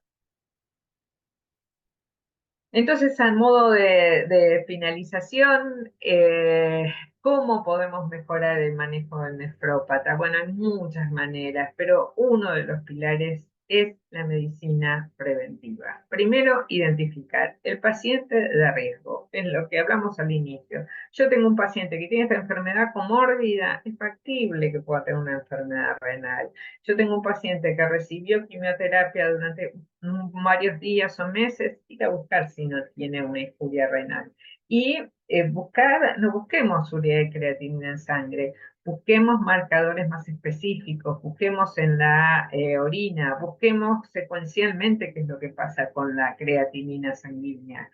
Speaker 2: Entonces, a modo de finalización, ¿cómo podemos mejorar el manejo del nefrópata? Bueno, hay muchas maneras, pero uno de los pilares es la medicina preventiva. Primero, identificar el paciente de riesgo, es lo que hablamos al inicio. Yo tengo un paciente que tiene esta enfermedad comórbida, es factible que pueda tener una enfermedad renal. Yo tengo un paciente que recibió quimioterapia durante varios días o meses, ir a buscar si no tiene una injuria renal. Y no busquemos urea de creatinina en sangre, busquemos marcadores más específicos, busquemos en la orina, busquemos secuencialmente qué es lo que pasa con la creatinina sanguínea.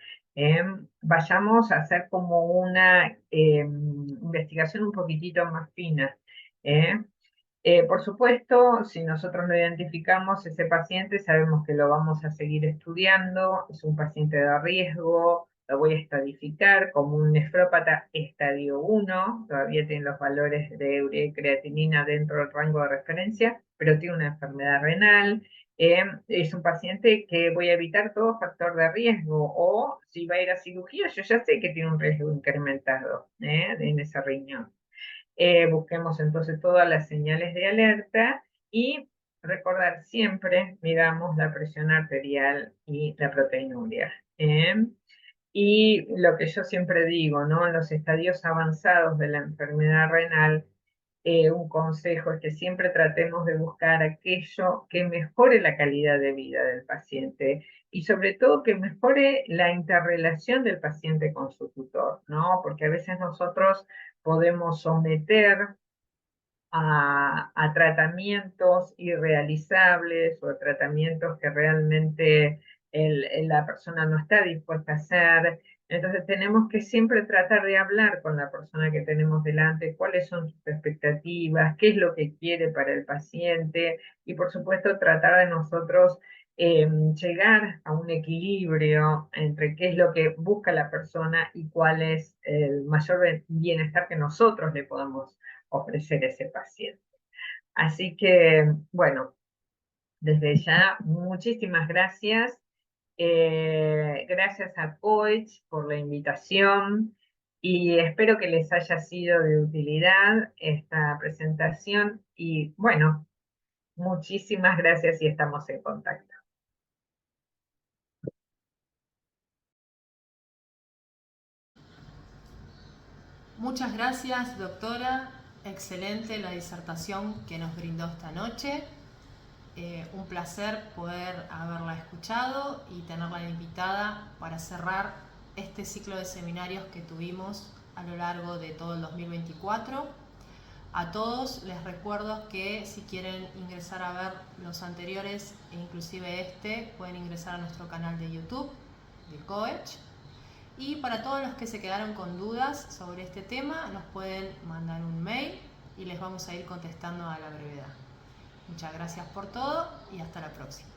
Speaker 2: Vayamos a hacer como una investigación un poquitito más fina. Por supuesto, si nosotros lo identificamos, ese paciente sabemos que lo vamos a seguir estudiando, es un paciente de riesgo, lo voy a estadificar como un nefrópata estadio 1, todavía tiene los valores de urea y creatinina dentro del rango de referencia, pero tiene una enfermedad renal. Es un paciente que voy a evitar todo factor de riesgo, o si va a ir a cirugía, yo ya sé que tiene un riesgo incrementado en ese riñón. Busquemos entonces todas las señales de alerta y recordar siempre, miramos la presión arterial y la proteinuria. Y lo que yo siempre digo, ¿no? En los estadios avanzados de la enfermedad renal, un consejo es que siempre tratemos de buscar aquello que mejore la calidad de vida del paciente y sobre todo que mejore la interrelación del paciente con su tutor, ¿no? Porque a veces nosotros podemos someter a tratamientos irrealizables o a tratamientos que realmente la persona no está dispuesta a hacer. Entonces tenemos que siempre tratar de hablar con la persona que tenemos delante, cuáles son sus expectativas, qué es lo que quiere para el paciente y por supuesto tratar de nosotros llegar a un equilibrio entre qué es lo que busca la persona y cuál es el mayor bienestar que nosotros le podamos ofrecer a ese paciente. Así que, bueno, desde ya, muchísimas gracias. Gracias a Coach por la invitación y espero que les haya sido de utilidad esta presentación y bueno, muchísimas gracias y estamos en contacto.
Speaker 1: Muchas gracias, doctora. Excelente la disertación que nos brindó esta noche. Un placer poder haberla escuchado y tenerla invitada para cerrar este ciclo de seminarios que tuvimos a lo largo de todo el 2024. A todos les recuerdo que si quieren ingresar a ver los anteriores e inclusive este, pueden ingresar a nuestro canal de YouTube de Coach. Y para todos los que se quedaron con dudas sobre este tema, nos pueden mandar un mail y les vamos a ir contestando a la brevedad. Muchas gracias por todo y hasta la próxima.